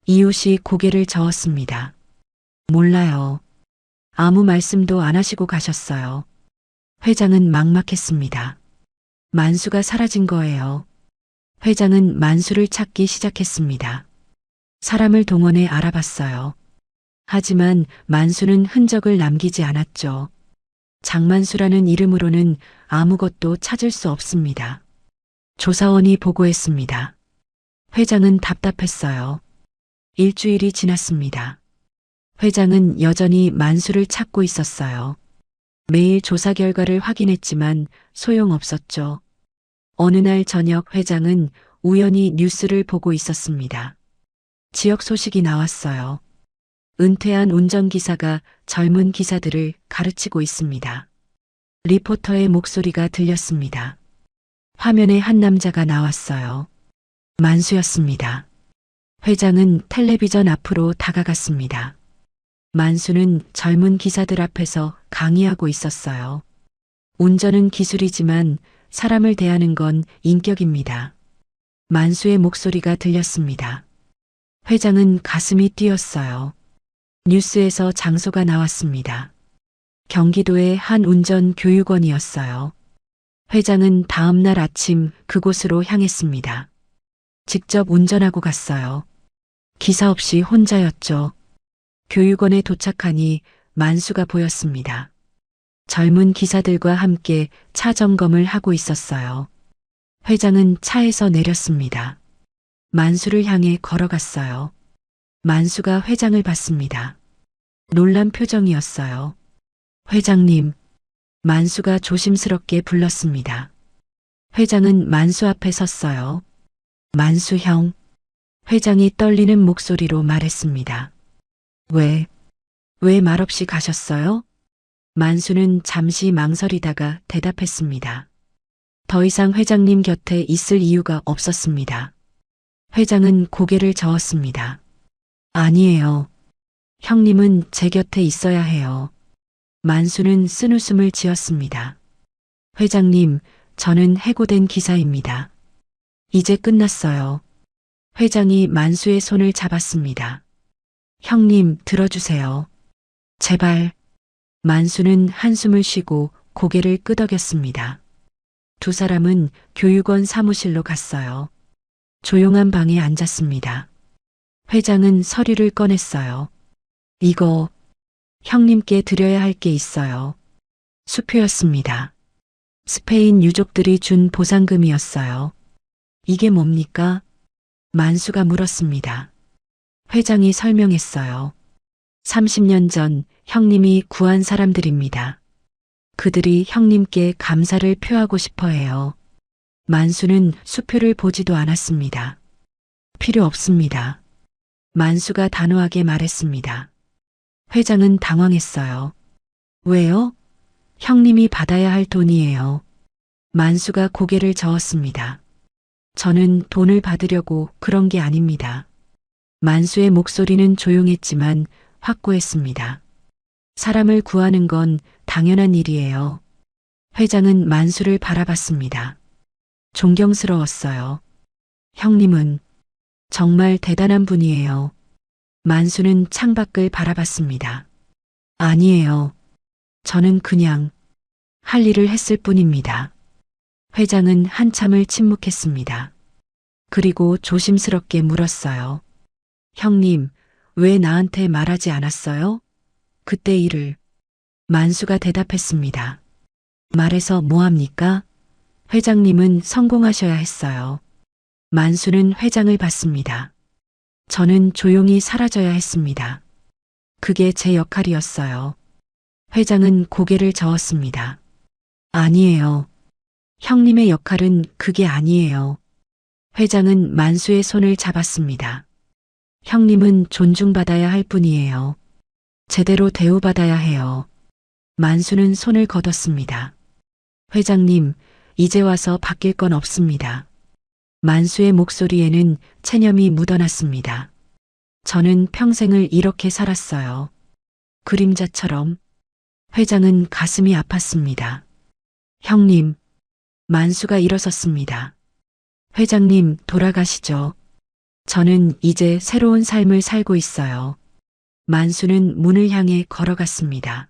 이웃이 고개를 저었습니다. 몰라요. 아무 말씀도 안 하시고 가셨어요. 회장은 막막했습니다. 만수가 사라진 거예요. 회장은 만수를 찾기 시작했습니다. 사람을 동원해 알아봤어요. 하지만 만수는 흔적을 남기지 않았죠. 장만수라는 이름으로는 아무것도 찾을 수 없습니다. 조사원이 보고했습니다. 회장은 답답했어요. 일주일이 지났습니다. 회장은 여전히 만수를 찾고 있었어요. 매일 조사 결과를 확인했지만 소용없었죠. 어느 날 저녁 회장은 우연히 뉴스를 보고 있었습니다. 지역 소식이 나왔어요. 은퇴한 운전기사가 젊은 기사들을 가르치고 있습니다. 리포터의 목소리가 들렸습니다. 화면에 한 남자가 나왔어요. 만수였습니다. 회장은 텔레비전 앞으로 다가갔습니다. 만수는 젊은 기사들 앞에서 강의하고 있었어요. 운전은 기술이지만 사람을 대하는 건 인격입니다. 만수의 목소리가 들렸습니다. 회장은 가슴이 뛰었어요. 뉴스에서 장소가 나왔습니다. 경기도의 한 운전 교육원이었어요. 회장은 다음 날 아침 그곳으로 향했습니다. 직접 운전하고 갔어요. 기사 없이 혼자였죠. 교육원에 도착하니 만수가 보였습니다. 젊은 기사들과 함께 차 점검을 하고 있었어요. 회장은 차에서 내렸습니다. 만수를 향해 걸어갔어요. 만수가 회장을 봤습니다. 놀란 표정이었어요. 회장님, 만수가 조심스럽게 불렀습니다. 회장은 만수 앞에 섰어요. 만수 형, 회장이 떨리는 목소리로 말했습니다. 왜 말없이 가셨어요? 만수는 잠시 망설이다가 대답했습니다. 더 이상 회장님 곁에 있을 이유가 없었습니다. 회장은 고개를 저었습니다. 아니에요. 형님은 제 곁에 있어야 해요. 만수는 쓴웃음을 지었습니다. 회장님, 저는 해고된 기사입니다. 이제 끝났어요. 회장이 만수의 손을 잡았습니다. 형님, 들어주세요. 제발. 만수는 한숨을 쉬고 고개를 끄덕였습니다. 두 사람은 교육원 사무실로 갔어요. 조용한 방에 앉았습니다. 회장은 서류를 꺼냈어요. 이거 형님께 드려야 할 게 있어요. 수표였습니다. 스페인 유족들이 준 보상금이었어요. 이게 뭡니까? 만수가 물었습니다. 회장이 설명했어요. 30년 전 형님이 구한 사람들입니다. 그들이 형님께 감사를 표하고 싶어 해요. 만수는 수표를 보지도 않았습니다. 필요 없습니다. 만수가 단호하게 말했습니다. 회장은 당황했어요. 왜요? 형님이 받아야 할 돈이에요. 만수가 고개를 저었습니다. 저는 돈을 받으려고 그런 게 아닙니다. 만수의 목소리는 조용했지만 확고했습니다. 사람을 구하는 건 당연한 일이에요. 회장은 만수를 바라봤습니다. 존경스러웠어요. 형님은 정말 대단한 분이에요. 만수는 창밖을 바라봤습니다. 아니에요. 저는 그냥 할 일을 했을 뿐입니다. 회장은 한참을 침묵했습니다. 그리고 조심스럽게 물었어요. 형님, 왜 나한테 말하지 않았어요? 그때 일을. 만수가 대답했습니다. 말해서 뭐합니까? 회장님은 성공하셔야 했어요. 만수는 회장을 봤습니다. 저는 조용히 사라져야 했습니다. 그게 제 역할이었어요. 회장은 고개를 저었습니다. 아니에요. 형님의 역할은 그게 아니에요. 회장은 만수의 손을 잡았습니다. 형님은 존중받아야 할 뿐이에요. 제대로 대우받아야 해요. 만수는 손을 걷었습니다. 회장님, 이제 와서 바뀔 건 없습니다. 만수의 목소리에는 체념이 묻어났습니다. 저는 평생을 이렇게 살았어요. 그림자처럼. 회장은 가슴이 아팠습니다. 형님, 만수가 일어섰습니다. 회장님, 돌아가시죠. 저는 이제 새로운 삶을 살고 있어요. 만수는 문을 향해 걸어갔습니다.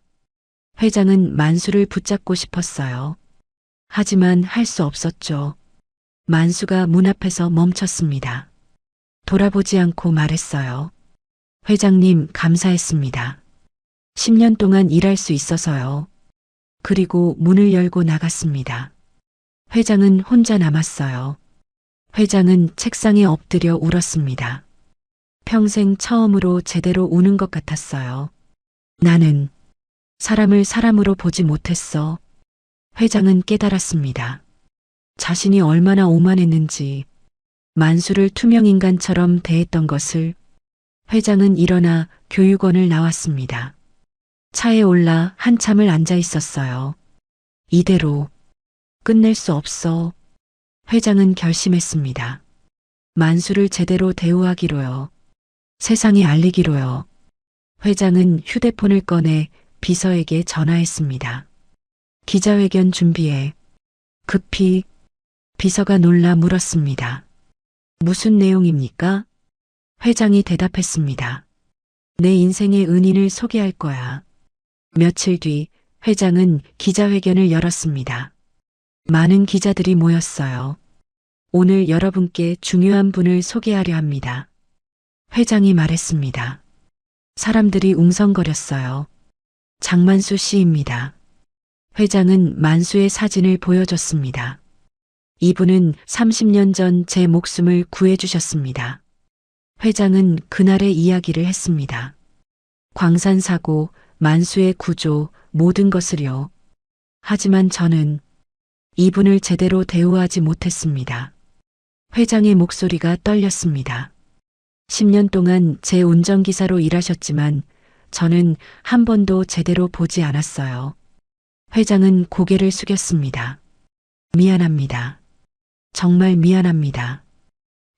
회장은 만수를 붙잡고 싶었어요. 하지만 할 수 없었죠. 만수가 문 앞에서 멈췄습니다. 돌아보지 않고 말했어요. 회장님, 감사했습니다. 10년 동안 일할 수 있어서요. 그리고 문을 열고 나갔습니다. 회장은 혼자 남았어요. 회장은 책상에 엎드려 울었습니다. 평생 처음으로 제대로 우는 것 같았어요. 나는 사람을 사람으로 보지 못했어. 회장은 깨달았습니다. 자신이 얼마나 오만했는지, 만수를 투명인간처럼 대했던 것을. 회장은 일어나 교육원을 나왔습니다. 차에 올라 한참을 앉아 있었어요. 이대로 끝낼 수 없어. 회장은 결심했습니다. 만수를 제대로 대우하기로요. 세상에 알리기로요. 회장은 휴대폰을 꺼내 비서에게 전화했습니다. 기자회견 준비해. 급히. 비서가 놀라 물었습니다. 무슨 내용입니까? 회장이 대답했습니다. 내 인생의 은인을 소개할 거야. 며칠 뒤 회장은 기자회견을 열었습니다. 많은 기자들이 모였어요. 오늘 여러분께 중요한 분을 소개하려 합니다. 회장이 말했습니다. 사람들이 웅성거렸어요. 장만수 씨입니다. 회장은 만수의 사진을 보여줬습니다. 이분은 30년 전 제 목숨을 구해주셨습니다. 회장은 그날의 이야기를 했습니다. 광산사고, 만수의 구조, 모든 것을요. 하지만 저는 이분을 제대로 대우하지 못했습니다. 회장의 목소리가 떨렸습니다. 10년 동안 제 운전기사로 일하셨지만 저는 한 번도 제대로 보지 않았어요. 회장은 고개를 숙였습니다. 미안합니다. 정말 미안합니다.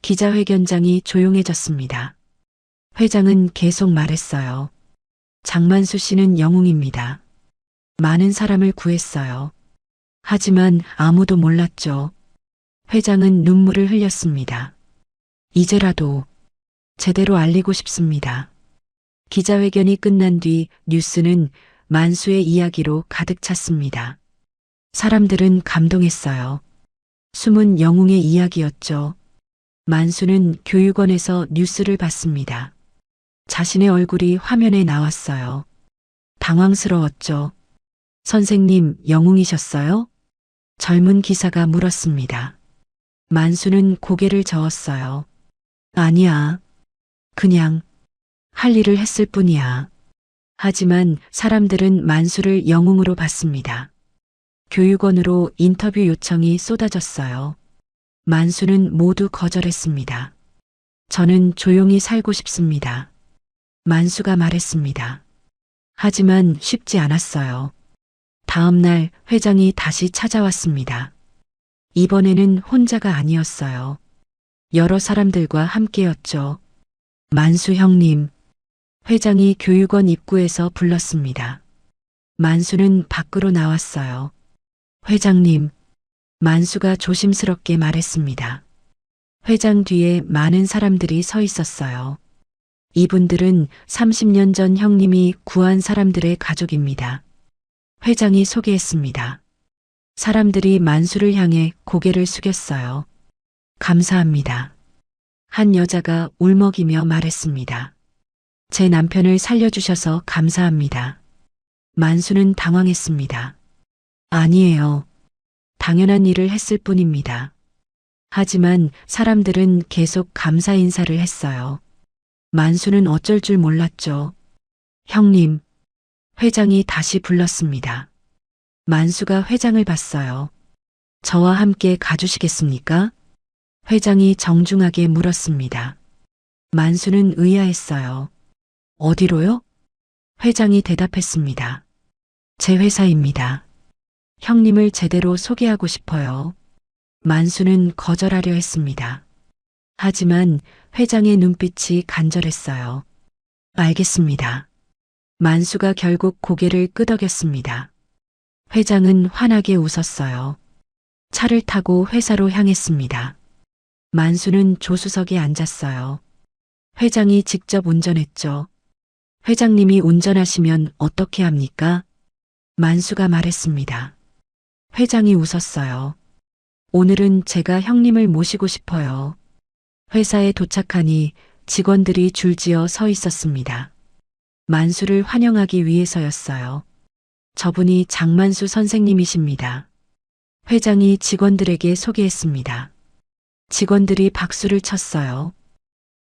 기자회견장이 조용해졌습니다. 회장은 계속 말했어요. 장만수 씨는 영웅입니다. 많은 사람을 구했어요. 하지만 아무도 몰랐죠. 회장은 눈물을 흘렸습니다. 이제라도 제대로 알리고 싶습니다. 기자회견이 끝난 뒤 뉴스는 만수의 이야기로 가득 찼습니다. 사람들은 감동했어요. 숨은 영웅의 이야기였죠. 만수는 교육원에서 뉴스를 봤습니다. 자신의 얼굴이 화면에 나왔어요. 당황스러웠죠. 선생님, 영웅이셨어요? 젊은 기사가 물었습니다. 만수는 고개를 저었어요. 아니야. 그냥 할 일을 했을 뿐이야. 하지만 사람들은 만수를 영웅으로 봤습니다. 교육원으로 인터뷰 요청이 쏟아졌어요. 만수는 모두 거절했습니다. 저는 조용히 살고 싶습니다. 만수가 말했습니다. 하지만 쉽지 않았어요. 다음 날 회장이 다시 찾아왔습니다. 이번에는 혼자가 아니었어요. 여러 사람들과 함께였죠. 만수 형님. 회장이 교육원 입구에서 불렀습니다. 만수는 밖으로 나왔어요. 회장님. 만수가 조심스럽게 말했습니다. 회장 뒤에 많은 사람들이 서 있었어요. 이분들은 30년 전 형님이 구한 사람들의 가족입니다. 회장이 소개했습니다. 사람들이 만수를 향해 고개를 숙였어요. 감사합니다. 한 여자가 울먹이며 말했습니다. 제 남편을 살려주셔서 감사합니다. 만수는 당황했습니다. 아니에요. 당연한 일을 했을 뿐입니다. 하지만 사람들은 계속 감사 인사를 했어요. 만수는 어쩔 줄 몰랐죠. 형님, 회장이 다시 불렀습니다. 만수가 회장을 봤어요. 저와 함께 가주시겠습니까? 회장이 정중하게 물었습니다. 만수는 의아했어요. 어디로요? 회장이 대답했습니다. 제 회사입니다. 형님을 제대로 소개하고 싶어요. 만수는 거절하려 했습니다. 하지만 회장의 눈빛이 간절했어요. 알겠습니다. 만수가 결국 고개를 끄덕였습니다. 회장은 환하게 웃었어요. 차를 타고 회사로 향했습니다. 만수는 조수석에 앉았어요. 회장이 직접 운전했죠. 회장님이 운전하시면 어떻게 합니까? 만수가 말했습니다. 회장이 웃었어요. 오늘은 제가 형님을 모시고 싶어요. 회사에 도착하니 직원들이 줄지어 서 있었습니다. 만수를 환영하기 위해서였어요. 저분이 장만수 선생님이십니다. 회장이 직원들에게 소개했습니다. 직원들이 박수를 쳤어요.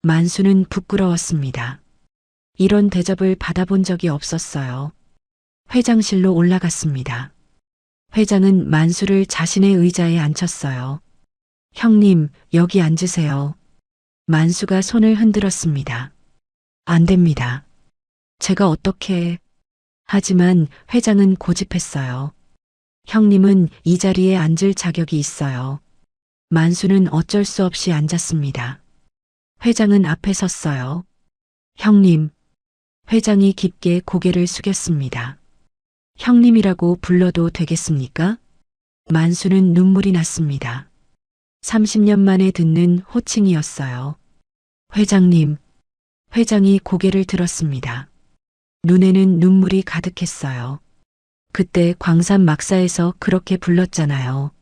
만수는 부끄러웠습니다. 이런 대접을 받아본 적이 없었어요. 회장실로 올라갔습니다. 회장은 만수를 자신의 의자에 앉혔어요. 형님, 여기 앉으세요. 만수가 손을 흔들었습니다. 안 됩니다. 제가 어떻게... 하지만 회장은 고집했어요. 형님은 이 자리에 앉을 자격이 있어요. 만수는 어쩔 수 없이 앉았습니다. 회장은 앞에 섰어요. 형님. 회장이 깊게 고개를 숙였습니다. 형님이라고 불러도 되겠습니까? 만수는 눈물이 났습니다. 30년 만에 듣는 호칭이었어요. 회장님. 회장이 고개를 들었습니다. 눈에는 눈물이 가득했어요. 그때 광산 막사에서 그렇게 불렀잖아요.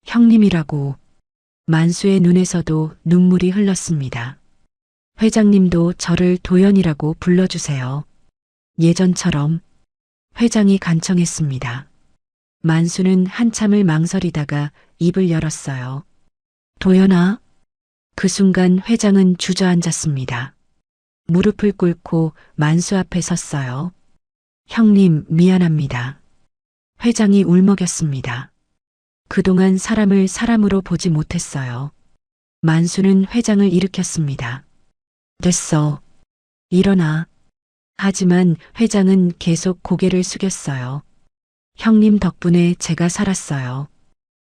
형님이라고. 만수의 눈에서도 눈물이 흘렀습니다. 회장님도 저를 도연이라고 불러주세요. 예전처럼. 회장이 간청했습니다. 만수는 한참을 망설이다가 입을 열었어요. 도연아. 그 순간 회장은 주저앉았습니다. 무릎을 꿇고 만수 앞에 섰어요. 형님, 미안합니다. 회장이 울먹였습니다. 그동안 사람을 사람으로 보지 못했어요. 만수는 회장을 일으켰습니다. 됐어. 일어나. 하지만 회장은 계속 고개를 숙였어요. 형님 덕분에 제가 살았어요.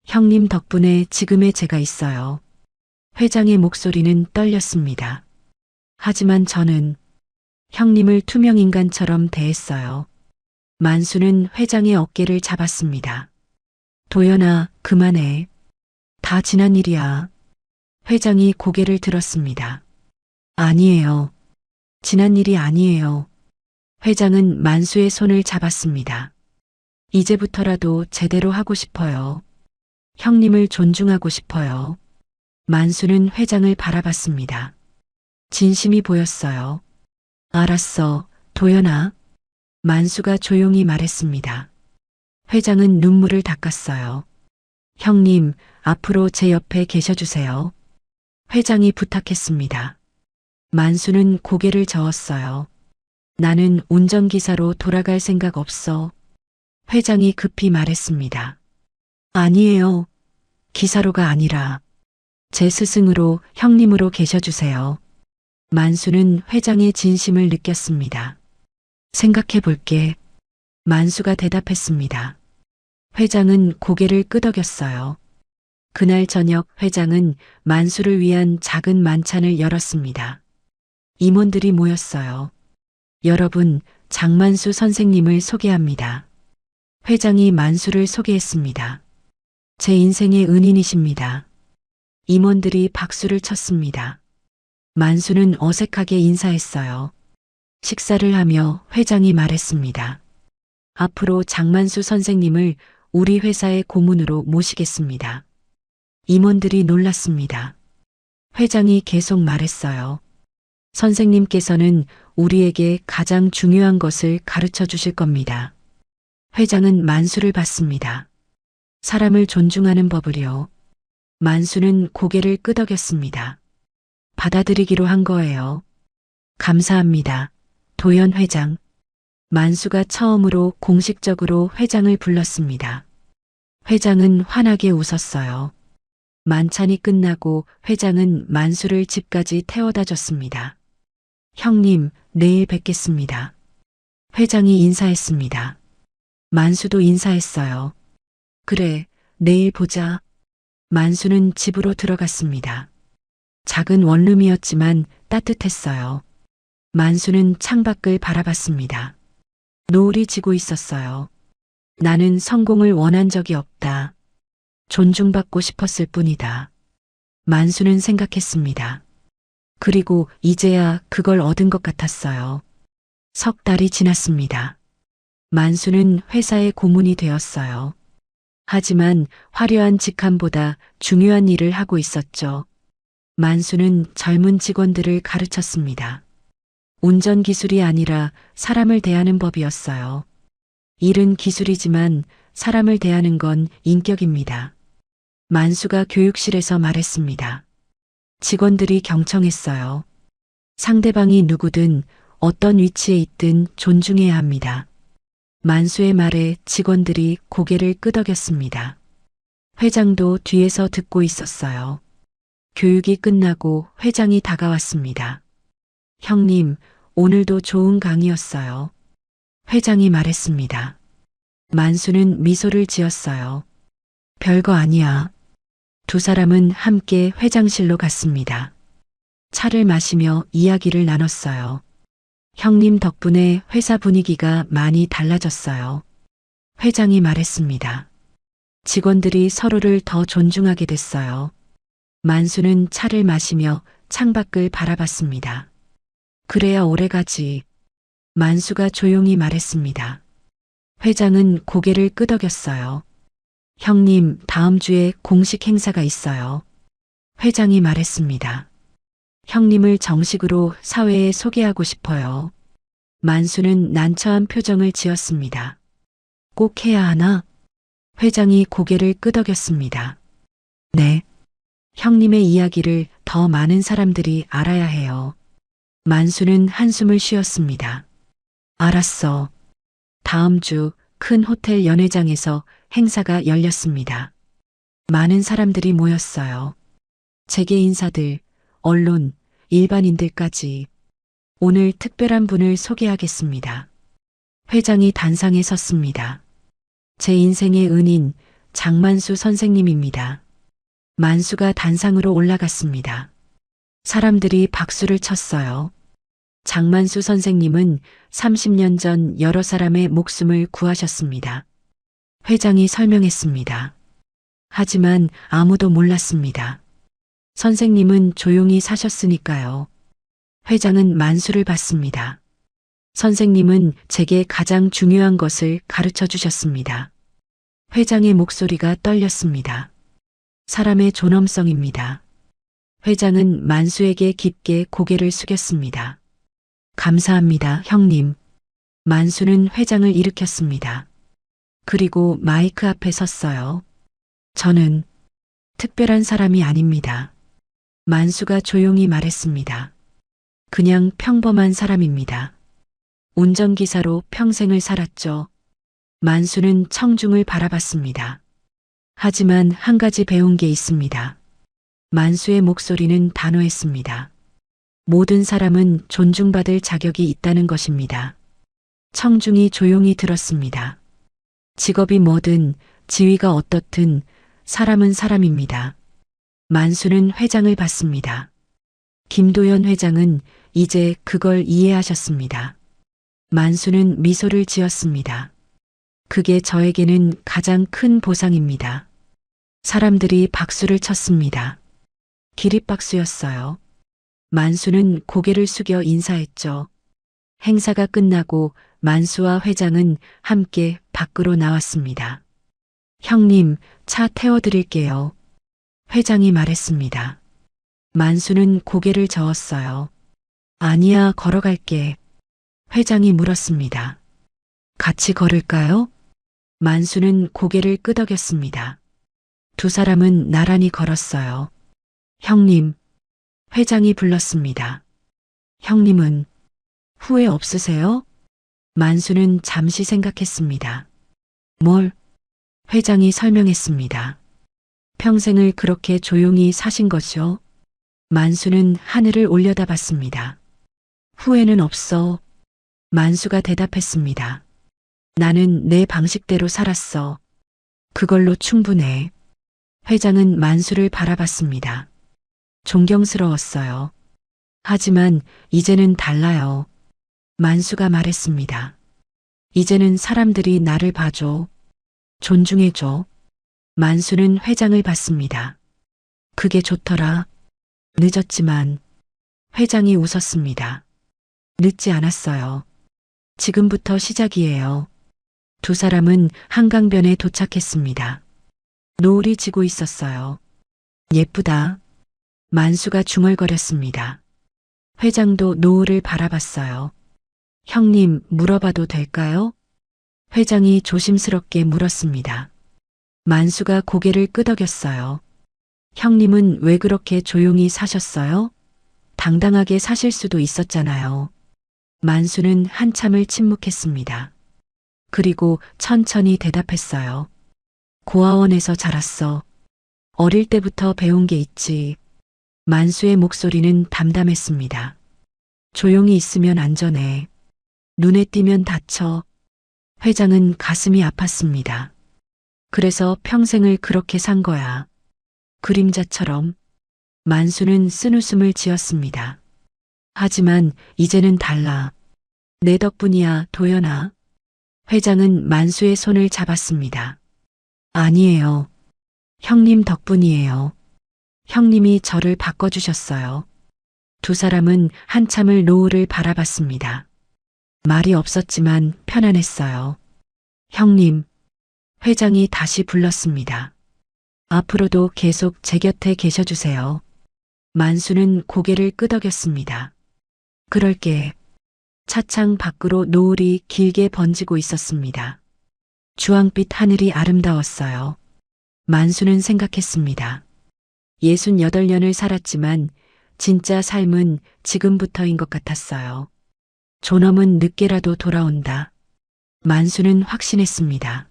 형님 덕분에 지금의 제가 있어요. 회장의 목소리는 떨렸습니다. 하지만 저는 형님을 투명인간처럼 대했어요. 만수는 회장의 어깨를 잡았습니다. 도연아, 그만해. 다 지난 일이야. 회장이 고개를 들었습니다. 아니에요. 지난 일이 아니에요. 회장은 만수의 손을 잡았습니다. 이제부터라도 제대로 하고 싶어요. 형님을 존중하고 싶어요. 만수는 회장을 바라봤습니다. 진심이 보였어요. 알았어, 도연아. 만수가 조용히 말했습니다. 회장은 눈물을 닦았어요. 형님, 앞으로 제 옆에 계셔주세요. 회장이 부탁했습니다. 만수는 고개를 저었어요. 나는 운전기사로 돌아갈 생각 없어. 회장이 급히 말했습니다. 아니에요. 기사로가 아니라 제 스승으로 형님으로 계셔주세요. 만수는 회장의 진심을 느꼈습니다. 생각해 볼게. 만수가 대답했습니다. 회장은 고개를 끄덕였어요. 그날 저녁 회장은 만수를 위한 작은 만찬을 열었습니다. 임원들이 모였어요. 여러분, 장만수 선생님을 소개합니다. 회장이 만수를 소개했습니다. 제 인생의 은인이십니다. 임원들이 박수를 쳤습니다. 만수는 어색하게 인사했어요. 식사를 하며 회장이 말했습니다. 앞으로 장만수 선생님을 우리 회사의 고문으로 모시겠습니다. 임원들이 놀랐습니다. 회장이 계속 말했어요. 선생님께서는 우리에게 가장 중요한 것을 가르쳐 주실 겁니다. 회장은 만수를 봤습니다. 사람을 존중하는 법을요. 만수는 고개를 끄덕였습니다. 받아들이기로 한 거예요. 감사합니다. 도연 회장. 만수가 처음으로 공식적으로 회장을 불렀습니다. 회장은 환하게 웃었어요. 만찬이 끝나고 회장은 만수를 집까지 태워다 줬습니다. 형님, 내일 뵙겠습니다. 회장이 인사했습니다. 만수도 인사했어요. 그래, 내일 보자. 만수는 집으로 들어갔습니다. 작은 원룸이었지만 따뜻했어요. 만수는 창밖을 바라봤습니다. 노을이 지고 있었어요. 나는 성공을 원한 적이 없다. 존중받고 싶었을 뿐이다. 만수는 생각했습니다. 그리고 이제야 그걸 얻은 것 같았어요. 석 달이 지났습니다. 만수는 회사의 고문이 되었어요. 하지만 화려한 직함보다 중요한 일을 하고 있었죠. 만수는 젊은 직원들을 가르쳤습니다. 운전 기술이 아니라 사람을 대하는 법이었어요. 일은 기술이지만 사람을 대하는 건 인격입니다. 만수가 교육실에서 말했습니다. 직원들이 경청했어요. 상대방이 누구든 어떤 위치에 있든 존중해야 합니다. 만수의 말에 직원들이 고개를 끄덕였습니다. 회장도 뒤에서 듣고 있었어요. 교육이 끝나고 회장이 다가왔습니다. 형님, 오늘도 좋은 강의였어요. 회장이 말했습니다. 만수는 미소를 지었어요. 별거 아니야. 두 사람은 함께 회장실로 갔습니다. 차를 마시며 이야기를 나눴어요. 형님 덕분에 회사 분위기가 많이 달라졌어요. 회장이 말했습니다. 직원들이 서로를 더 존중하게 됐어요. 만수는 차를 마시며 창밖을 바라봤습니다. 그래야 오래가지. 만수가 조용히 말했습니다. 회장은 고개를 끄덕였어요. 형님, 다음 주에 공식 행사가 있어요. 회장이 말했습니다. 형님을 정식으로 사회에 소개하고 싶어요. 만수는 난처한 표정을 지었습니다. 꼭 해야 하나? 회장이 고개를 끄덕였습니다. 네. 형님의 이야기를 더 많은 사람들이 알아야 해요. 만수는 한숨을 쉬었습니다. 알았어. 다음 주 큰 호텔 연회장에서 행사가 열렸습니다. 많은 사람들이 모였어요. 재계 인사들, 언론, 일반인들까지. 오늘 특별한 분을 소개하겠습니다. 회장이 단상에 섰습니다. 제 인생의 은인 장만수 선생님입니다. 만수가 단상으로 올라갔습니다. 사람들이 박수를 쳤어요. 장만수 선생님은 30년 전 여러 사람의 목숨을 구하셨습니다. 회장이 설명했습니다. 하지만 아무도 몰랐습니다. 선생님은 조용히 사셨으니까요. 회장은 만수를 봤습니다. 선생님은 제게 가장 중요한 것을 가르쳐 주셨습니다. 회장의 목소리가 떨렸습니다. 사람의 존엄성입니다. 회장은 만수에게 깊게 고개를 숙였습니다. 감사합니다, 형님. 만수는 회장을 일으켰습니다. 그리고 마이크 앞에 섰어요. 저는 특별한 사람이 아닙니다. 만수가 조용히 말했습니다. 그냥 평범한 사람입니다. 운전기사로 평생을 살았죠. 만수는 청중을 바라봤습니다. 하지만 한 가지 배운 게 있습니다. 만수의 목소리는 단호했습니다. 모든 사람은 존중받을 자격이 있다는 것입니다. 청중이 조용히 들었습니다. 직업이 뭐든 지위가 어떻든 사람은 사람입니다. 만수는 회장을 봤습니다. 김도연 회장은 이제 그걸 이해하셨습니다. 만수는 미소를 지었습니다. 그게 저에게는 가장 큰 보상입니다. 사람들이 박수를 쳤습니다. 기립박수였어요. 만수는 고개를 숙여 인사했죠. 행사가 끝나고 만수와 회장은 함께 밖으로 나왔습니다. 형님, 차 태워드릴게요. 회장이 말했습니다. 만수는 고개를 저었어요. 아니야, 걸어갈게. 회장이 물었습니다. 같이 걸을까요? 만수는 고개를 끄덕였습니다. 두 사람은 나란히 걸었어요. 형님, 회장이 불렀습니다. 형님은 후회 없으세요? 만수는 잠시 생각했습니다. 뭘? 회장이 설명했습니다. 평생을 그렇게 조용히 사신 것이요? 만수는 하늘을 올려다봤습니다. 후회는 없어. 만수가 대답했습니다. 나는 내 방식대로 살았어. 그걸로 충분해. 회장은 만수를 바라봤습니다. 존경스러웠어요. 하지만 이제는 달라요. 만수가 말했습니다. 이제는 사람들이 나를 봐줘. 존중해줘. 만수는 회장을 봤습니다. 그게 좋더라. 늦었지만 회장이 웃었습니다. 늦지 않았어요. 지금부터 시작이에요. 두 사람은 한강변에 도착했습니다. 노을이 지고 있었어요. 예쁘다. 만수가 중얼거렸습니다. 회장도 노을을 바라봤어요. 형님, 물어봐도 될까요? 회장이 조심스럽게 물었습니다. 만수가 고개를 끄덕였어요. 형님은 왜 그렇게 조용히 사셨어요? 당당하게 사실 수도 있었잖아요. 만수는 한참을 침묵했습니다. 그리고 천천히 대답했어요. 고아원에서 자랐어. 어릴 때부터 배운 게 있지. 만수의 목소리는 담담했습니다. 조용히 있으면 안전해. 눈에 띄면 다쳐. 회장은 가슴이 아팠습니다. 그래서 평생을 그렇게 산 거야. 그림자처럼. 만수는 쓴웃음을 지었습니다. 하지만 이제는 달라. 내 덕분이야, 도연아. 회장은 만수의 손을 잡았습니다. 아니에요. 형님 덕분이에요. 형님이 저를 바꿔주셨어요. 두 사람은 한참을 노을을 바라봤습니다. 말이 없었지만 편안했어요. 형님, 회장이 다시 불렀습니다. 앞으로도 계속 제 곁에 계셔주세요. 만수는 고개를 끄덕였습니다. 그럴게. 차창 밖으로 노을이 길게 번지고 있었습니다. 주황빛 하늘이 아름다웠어요. 만수는 생각했습니다. 68년을 살았지만 진짜 삶은 지금부터인 것 같았어요. 존엄은 늦게라도 돌아온다. 만수는 확신했습니다.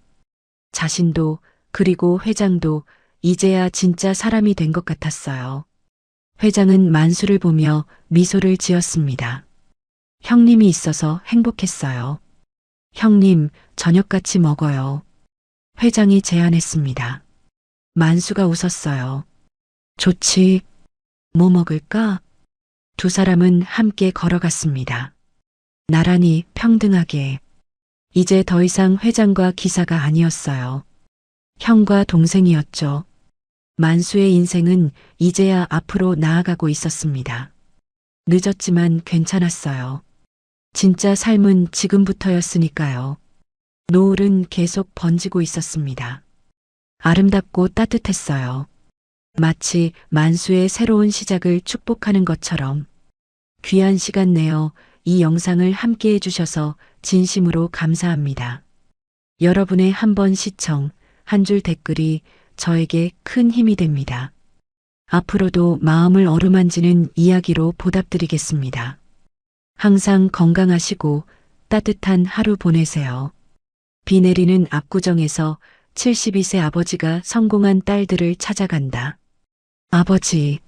자신도 그리고 회장도 이제야 진짜 사람이 된 것 같았어요. 회장은 만수를 보며 미소를 지었습니다. 형님이 있어서 행복했어요. 형님, 저녁 같이 먹어요. 회장이 제안했습니다. 만수가 웃었어요. 좋지. 뭐 먹을까? 두 사람은 함께 걸어갔습니다. 나란히 평등하게. 이제 더 이상 회장과 기사가 아니었어요. 형과 동생이었죠. 만수의 인생은 이제야 앞으로 나아가고 있었습니다. 늦었지만 괜찮았어요. 진짜 삶은 지금부터였으니까요. 노을은 계속 번지고 있었습니다. 아름답고 따뜻했어요. 마치 만수의 새로운 시작을 축복하는 것처럼. 귀한 시간 내어 이 영상을 함께 해주셔서 진심으로 감사합니다. 여러분의 한 번 시청, 한 줄 댓글이 저에게 큰 힘이 됩니다. 앞으로도 마음을 어루만지는 이야기로 보답드리겠습니다. 항상 건강하시고 따뜻한 하루 보내세요. 비 내리는 압구정에서 72세 아버지가 성공한 딸들을 찾아간다. 아버지,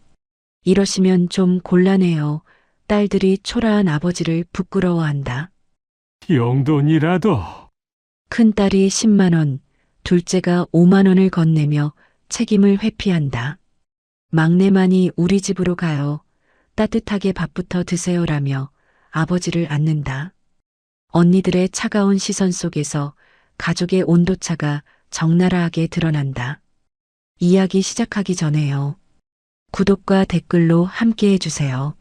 이러시면 좀 곤란해요. 딸들이 초라한 아버지를 부끄러워한다. 용돈이라도. 큰딸이 10만 원, 둘째가 5만 원을 건네며 책임을 회피한다. 막내만이 우리 집으로 가요. 따뜻하게 밥부터 드세요라며 아버지를 안는다. 언니들의 차가운 시선 속에서 가족의 온도차가 적나라하게 드러난다. 이야기 시작하기 전에요. 구독과 댓글로 함께 해주세요.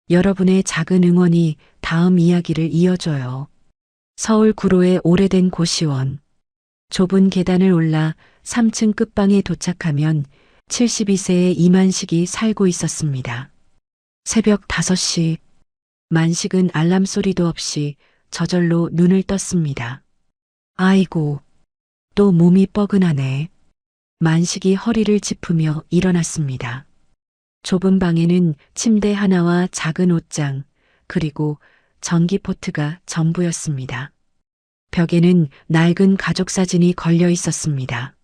여러분의 작은 응원이 다음 이야기를 이어줘요. 서울 구로의 오래된 고시원. 좁은 계단을 올라 3층 끝방에 도착하면 72세의 이만식이 살고 있었습니다. 새벽 5시. 만식은 알람 소리도 없이 저절로 눈을 떴습니다. 아이고, 또 몸이 뻐근하네. 만식이 허리를 짚으며 일어났습니다. 좁은 방에는 침대 하나와 작은 옷장, 그리고 전기포트가 전부였습니다. 벽에는 낡은 가족 사진이 걸려 있었습니다.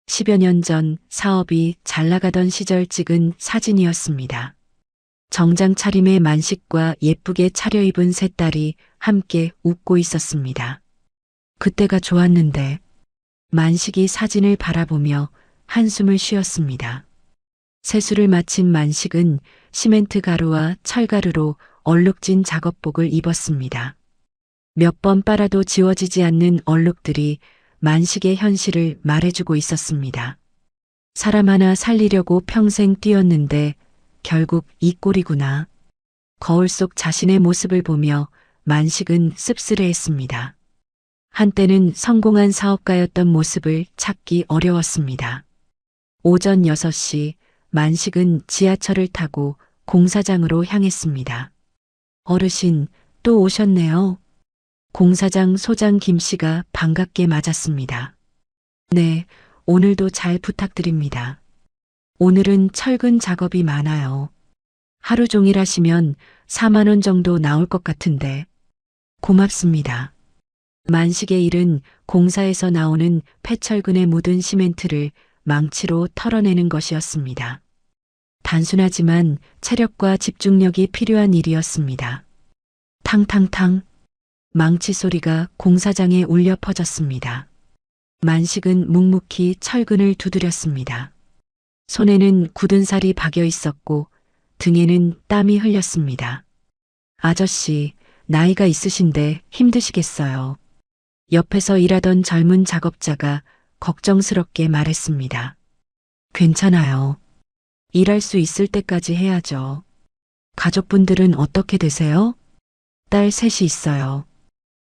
10여 년 전 사업이 잘 나가던 시절 찍은 사진이었습니다. 정장 차림의 만식과 예쁘게 차려입은 세 딸이 함께 웃고 있었습니다. 그때가 좋았는데 만식이 사진을 바라보며 한숨을 쉬었습니다. 세수를 마친 만식은 시멘트 가루와 철가루로 얼룩진 작업복을 입었습니다. 몇 번 빨아도 지워지지 않는 얼룩들이 만식의 현실을 말해주고 있었습니다. 사람 하나 살리려고 평생 뛰었는데 결국 이 꼴이구나. 거울 속 자신의 모습을 보며 만식은 씁쓸해했습니다. 한때는 성공한 사업가였던 모습을 찾기 어려웠습니다. 오전 6시 만식은 지하철을 타고 공사장으로 향했습니다. 어르신, 또 오셨네요. 공사장 소장 김 씨가 반갑게 맞았습니다. 네, 오늘도 잘 부탁드립니다. 오늘은 철근 작업이 많아요. 하루 종일 하시면 4만 원 정도 나올 것 같은데. 고맙습니다. 만식의 일은 공사에서 나오는 폐철근에 묻은 시멘트를 망치로 털어내는 것이었습니다. 단순하지만 체력과 집중력이 필요한 일이었습니다. 탕탕탕. 망치 소리가 공사장에 울려 퍼졌습니다. 만식은 묵묵히 철근을 두드렸습니다. 손에는 굳은 살이 박여 있었고 등에는 땀이 흘렸습니다. 아저씨, 나이가 있으신데 힘드시겠어요. 옆에서 일하던 젊은 작업자가 걱정스럽게 말했습니다. 괜찮아요. 일할 수 있을 때까지 해야죠. 가족분들은 어떻게 되세요? 딸 셋이 있어요.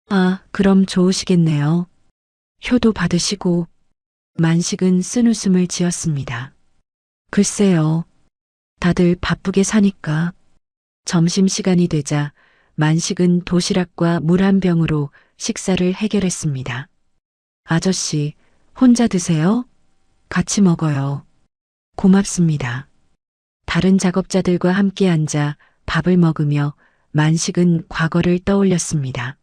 아, 그럼 좋으시겠네요. 효도 받으시고. 만식은 쓴웃음을 지었습니다. 글쎄요. 다들 바쁘게 사니까. 점심시간이 되자 만식은 도시락과 물 한 병으로 식사를 해결했습니다. 아저씨, 혼자 드세요? 같이 먹어요. 고맙습니다. 다른 작업자들과 함께 앉아 밥을 먹으며 만식은 과거를 떠올렸습니다.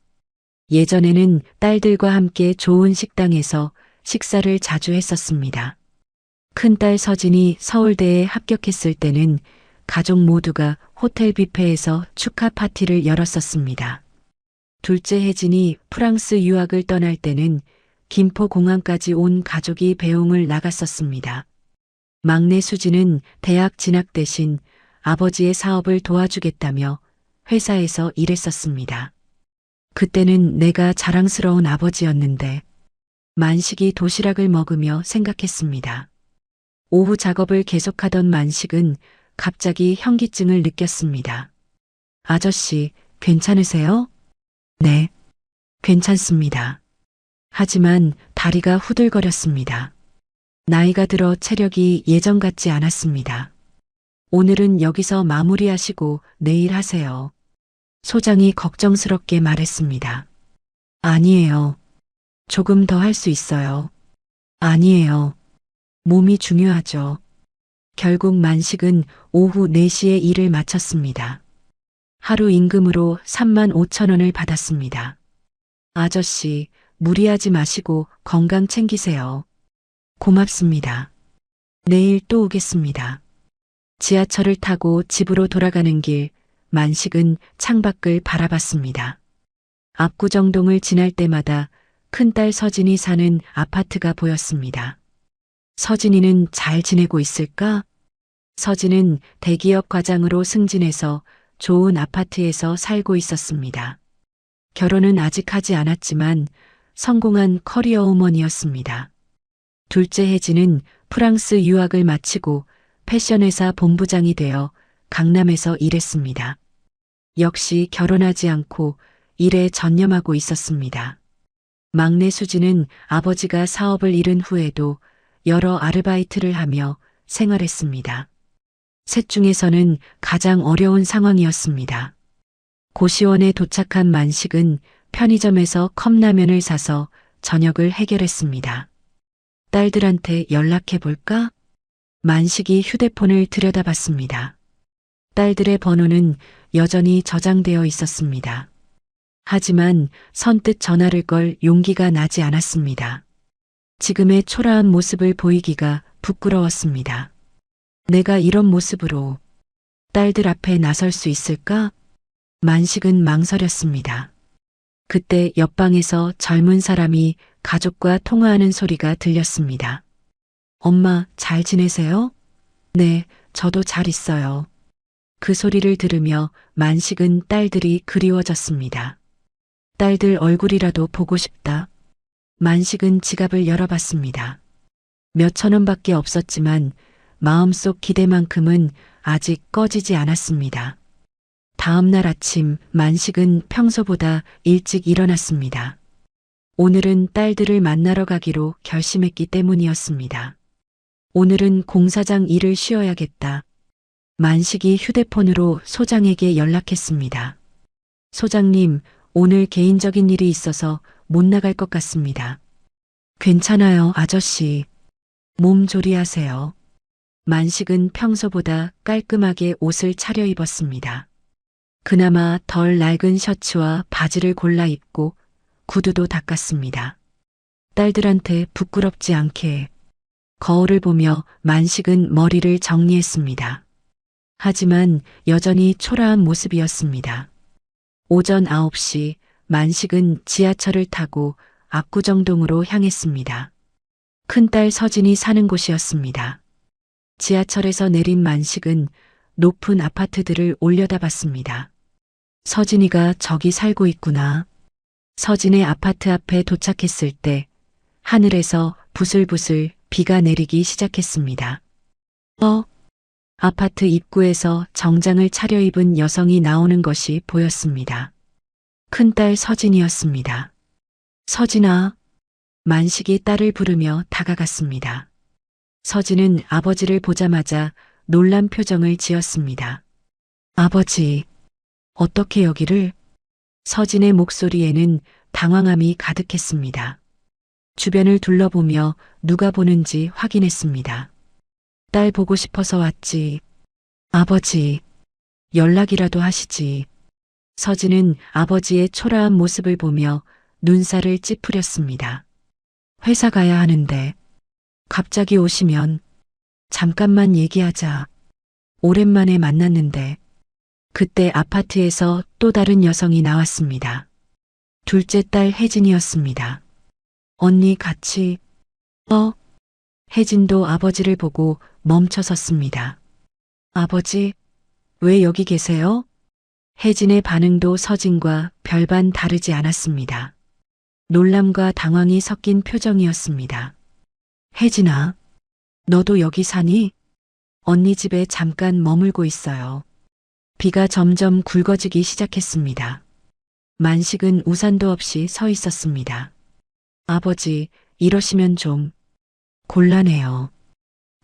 예전에는 딸들과 함께 좋은 식당에서 식사를 자주 했었습니다. 큰딸 서진이 서울대에 합격했을 때는 가족 모두가 호텔 뷔페에서 축하 파티를 열었었습니다. 둘째 혜진이 프랑스 유학을 떠날 때는 김포공항까지 온 가족이 배웅을 나갔었습니다. 막내 수지는 대학 진학 대신 아버지의 사업을 도와주겠다며 회사에서 일했었습니다. 그때는 내가 자랑스러운 아버지였는데. 만식이 도시락을 먹으며 생각했습니다. 오후 작업을 계속하던 만식은 갑자기 현기증을 느꼈습니다. 아저씨, 괜찮으세요? 네, 괜찮습니다. 하지만 다리가 후들거렸습니다. 나이가 들어 체력이 예전 같지 않았습니다. 오늘은 여기서 마무리하시고 내일 하세요. 소장이 걱정스럽게 말했습니다. 아니에요. 조금 더 할 수 있어요. 아니에요. 몸이 중요하죠. 결국 만식은 오후 4시에 일을 마쳤습니다. 하루 임금으로 3만 5천 원을 받았습니다. 아저씨, 무리하지 마시고 건강 챙기세요. 고맙습니다. 내일 또 오겠습니다. 지하철을 타고 집으로 돌아가는 길, 만식은 창밖을 바라봤습니다. 압구정동을 지날 때마다 큰딸 서진이 사는 아파트가 보였습니다. 서진이는 잘 지내고 있을까? 서진은 대기업 과장으로 승진해서 좋은 아파트에서 살고 있었습니다. 결혼은 아직 하지 않았지만 성공한 커리어 우먼이었습니다. 둘째 혜진은 프랑스 유학을 마치고 패션회사 본부장이 되어 강남에서 일했습니다. 역시 결혼하지 않고 일에 전념하고 있었습니다. 막내 수지는 아버지가 사업을 잃은 후에도 여러 아르바이트를 하며 생활했습니다. 셋 중에서는 가장 어려운 상황이었습니다. 고시원에 도착한 만식은 편의점에서 컵라면을 사서 저녁을 해결했습니다. 딸들한테 연락해 볼까? 만식이 휴대폰을 들여다봤습니다. 딸들의 번호는 여전히 저장되어 있었습니다. 하지만 선뜻 전화를 걸 용기가 나지 않았습니다. 지금의 초라한 모습을 보이기가 부끄러웠습니다. 내가 이런 모습으로 딸들 앞에 나설 수 있을까? 만식은 망설였습니다. 그때 옆방에서 젊은 사람이 가족과 통화하는 소리가 들렸습니다. 엄마, 잘 지내세요? 네, 저도 잘 있어요. 그 소리를 들으며 만식은 딸들이 그리워졌습니다. 딸들 얼굴이라도 보고 싶다. 만식은 지갑을 열어봤습니다. 몇천 원밖에 없었지만 마음속 기대만큼은 아직 꺼지지 않았습니다. 다음 날 아침 만식은 평소보다 일찍 일어났습니다. 오늘은 딸들을 만나러 가기로 결심했기 때문이었습니다. 오늘은 공사장 일을 쉬어야겠다. 만식이 휴대폰으로 소장에게 연락했습니다. 소장님, 오늘 개인적인 일이 있어서 못 나갈 것 같습니다. 괜찮아요, 아저씨. 몸 조리하세요. 만식은 평소보다 깔끔하게 옷을 차려입었습니다. 그나마 덜 낡은 셔츠와 바지를 골라 입고 구두도 닦았습니다. 딸들한테 부끄럽지 않게 거울을 보며 만식은 머리를 정리했습니다. 하지만 여전히 초라한 모습이었습니다. 오전 9시 만식은 지하철을 타고 압구정동으로 향했습니다. 큰딸 서진이 사는 곳이었습니다. 지하철에서 내린 만식은 높은 아파트들을 올려다봤습니다. 서진이가 저기 살고 있구나. 서진의 아파트 앞에 도착했을 때 하늘에서 부슬부슬 비가 내리기 시작했습니다. 아파트 입구에서 정장을 차려입은 여성이 나오는 것이 보였습니다. 큰딸 서진이었습니다. 서진아. 만식이 딸을 부르며 다가갔습니다. 서진은 아버지를 보자마자 놀란 표정을 지었습니다. 아버지, 어떻게 여기를? 서진의 목소리에는 당황함이 가득했습니다. 주변을 둘러보며 누가 보는지 확인했습니다. 딸 보고 싶어서 왔지. 아버지, 연락이라도 하시지. 서진은 아버지의 초라한 모습을 보며 눈살을 찌푸렸습니다. 회사 가야 하는데 갑자기 오시면 잠깐만 얘기하자. 오랜만에 만났는데 그때 아파트에서 또 다른 여성이 나왔습니다. 둘째 딸 혜진이었습니다. 언니 같이. 혜진도 아버지를 보고 멈춰 섰습니다. 아버지, 왜 여기 계세요? 혜진의 반응도 서진과 별반 다르지 않았습니다. 놀람과 당황이 섞인 표정이었습니다. 혜진아, 너도 여기 사니? 언니 집에 잠깐 머물고 있어요. 비가 점점 굵어지기 시작했습니다. 만식은 우산도 없이 서 있었습니다. 아버지, 이러시면 좀 곤란해요.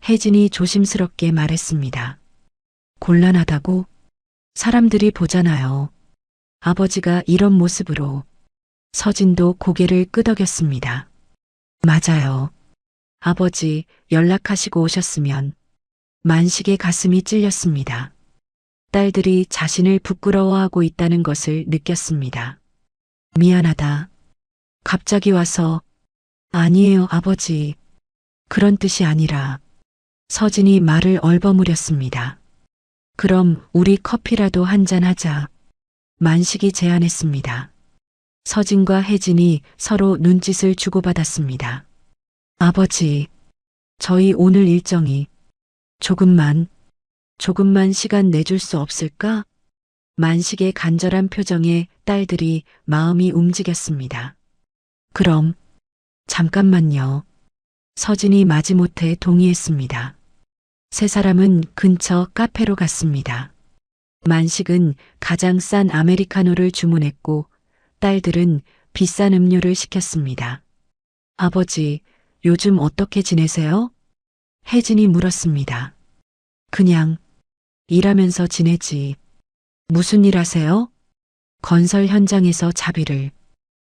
혜진이 조심스럽게 말했습니다. 곤란하다고? 사람들이 보잖아요. 아버지가 이런 모습으로. 서진도 고개를 끄덕였습니다. 맞아요. 아버지, 연락하시고 오셨으면. 만식의 가슴이 찔렸습니다. 딸들이 자신을 부끄러워하고 있다는 것을 느꼈습니다. 미안하다. 갑자기 와서. 아니에요, 아버지. 그런 뜻이 아니라. 서진이 말을 얼버무렸습니다. 그럼 우리 커피라도 한잔 하자. 만식이 제안했습니다. 서진과 혜진이 서로 눈짓을 주고받았습니다. 아버지, 저희 오늘 일정이 조금만 시간 내줄 수 없을까? 만식의 간절한 표정에 딸들이 마음이 움직였습니다. 그럼 잠깐만요. 서진이 마지못해 동의했습니다. 세 사람은 근처 카페로 갔습니다. 만식은 가장 싼 아메리카노를 주문했고 딸들은 비싼 음료를 시켰습니다. 아버지, 요즘 어떻게 지내세요? 혜진이 물었습니다. 그냥 일하면서 지내지. 무슨 일 하세요? 건설 현장에서 자비를.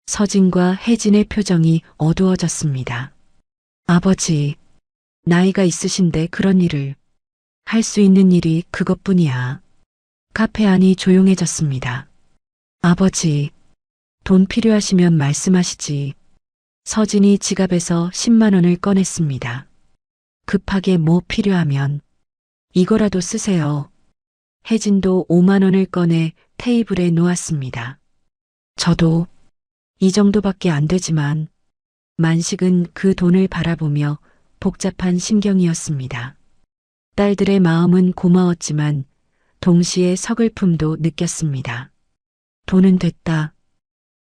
서진과 혜진의 표정이 어두워졌습니다. 아버지, 나이가 있으신데 그런 일을. 할 수 있는 일이 그것뿐이야. 카페 안이 조용해졌습니다. 아버지, 돈 필요하시면 말씀하시지. 서진이 지갑에서 10만 원을 꺼냈습니다. 급하게 뭐 필요하면 이거라도 쓰세요. 혜진도 5만 원을 꺼내 테이블에 놓았습니다. 저도 이 정도밖에 안 되지만 만식은 그 돈을 바라보며 복잡한 심경이었습니다. 딸들의 마음은 고마웠지만 동시에 서글픔도 느꼈습니다. 돈은 됐다.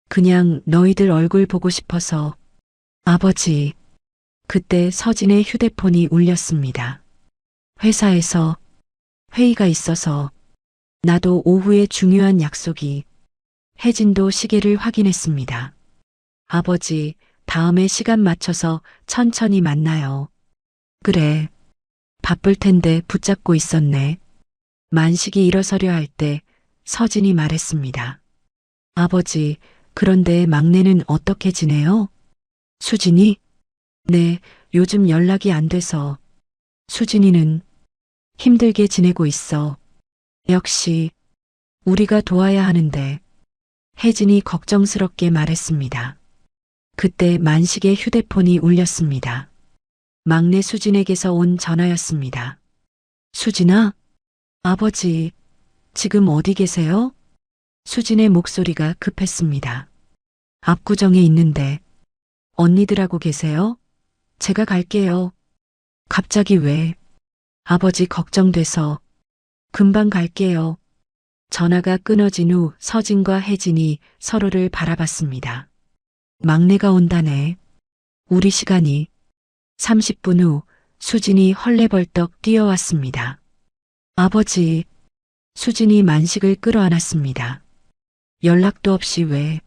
그냥 너희들 얼굴 보고 싶어서. 아버지, 그때 서진의 휴대폰이 울렸습니다. 회사에서 회의가 있어서. 나도 오후에 중요한 약속이. 혜진도 시계를 확인했습니다. 아버지, 다음에 시간 맞춰서 천천히 만나요. 그래. 바쁠 텐데 붙잡고 있었네. 만식이 일어서려 할 때 서진이 말했습니다. 아버지, 그런데 막내는 어떻게 지내요? 수진이? 네, 요즘 연락이 안 돼서. 수진이는 힘들게 지내고 있어. 역시 우리가 도와야 하는데. 혜진이 걱정스럽게 말했습니다. 그때 만식의 휴대폰이 울렸습니다. 막내 수진에게서 온 전화였습니다. 수진아? 아버지, 지금 어디 계세요? 수진의 목소리가 급했습니다. 압구정에 있는데. 언니들하고 계세요? 제가 갈게요. 갑자기 왜? 아버지 걱정돼서. 금방 갈게요. 전화가 끊어진 후 서진과 혜진이 서로를 바라봤습니다. 막내가 온다네. 우리 시간이. 30분 후 수진이 헐레벌떡 뛰어왔습니다. 아버지, 수진이 만식을 끌어안았습니다. 연락도 없이 왜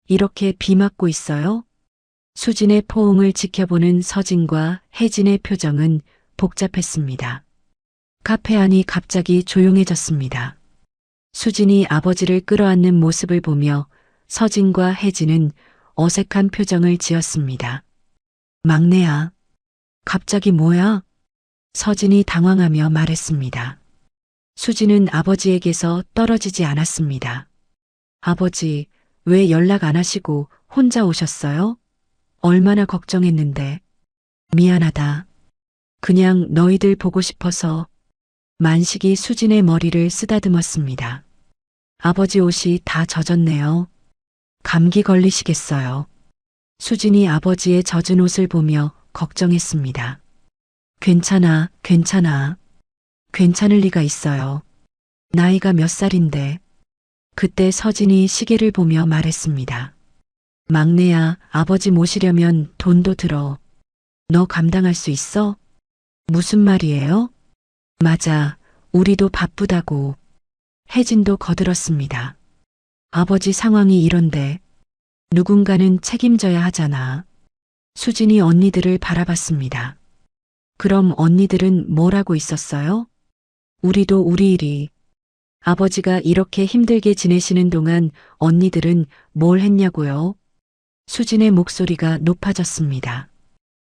이렇게 비 맞고 있어요? 수진의 포옹을 지켜보는 서진과 혜진의 표정은 복잡했습니다. 카페 안이 갑자기 조용해졌습니다. 수진이 아버지를 끌어안는 모습을 보며 서진과 혜진은 어색한 표정을 지었습니다. 막내야, 갑자기 뭐야? 서진이 당황하며 말했습니다. 수진은 아버지에게서 떨어지지 않았습니다. 아버지, 왜 연락 안 하시고 혼자 오셨어요? 얼마나 걱정했는데. 미안하다. 그냥 너희들 보고 싶어서. 만식이 수진의 머리를 쓰다듬었습니다. 아버지 옷이 다 젖었네요. 감기 걸리시겠어요. 수진이 아버지의 젖은 옷을 보며 걱정했습니다. 괜찮아, 괜찮아. 괜찮을 리가 있어요. 나이가 몇 살인데. 그때 서진이 시계를 보며 말했습니다. 막내야, 아버지 모시려면 돈도 들어. 너 감당할 수 있어? 무슨 말이에요? 맞아, 우리도 바쁘다고. 혜진도 거들었습니다. 아버지 상황이 이런데 누군가는 책임져야 하잖아. 수진이 언니들을 바라봤습니다. 그럼 언니들은 뭘 하고 있었어요? 우리도 우리 일이. 아버지가 이렇게 힘들게 지내시는 동안 언니들은 뭘 했냐고요? 수진의 목소리가 높아졌습니다.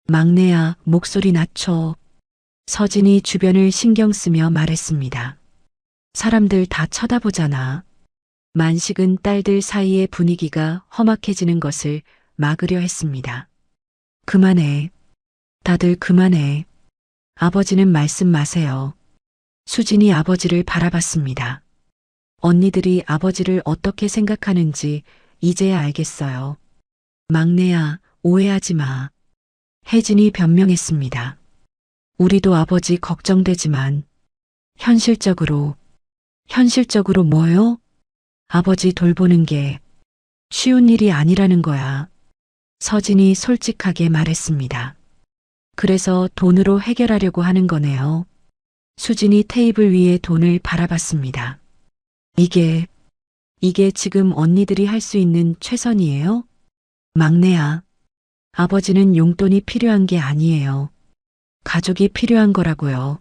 막내야, 목소리 낮춰. 서진이 주변을 신경 쓰며 말했습니다. 사람들 다 쳐다보잖아. 만식은 딸들 사이의 분위기가 험악해지는 것을 막으려 했습니다. 그만해. 다들 그만해. 아버지는 말씀 마세요. 수진이 아버지를 바라봤습니다. 언니들이 아버지를 어떻게 생각하는지 이제야 알겠어요. 막내야, 오해하지 마. 혜진이 변명했습니다. 우리도 아버지 걱정되지만 현실적으로 뭐요? 아버지 돌보는 게 쉬운 일이 아니라는 거야. 서진이 솔직하게 말했습니다. 그래서 돈으로 해결하려고 하는 거네요. 수진이 테이블 위에 돈을 바라봤습니다. 이게 지금 언니들이 할 수 있는 최선이에요? 막내야, 아버지는 용돈이 필요한 게 아니에요. 가족이 필요한 거라고요.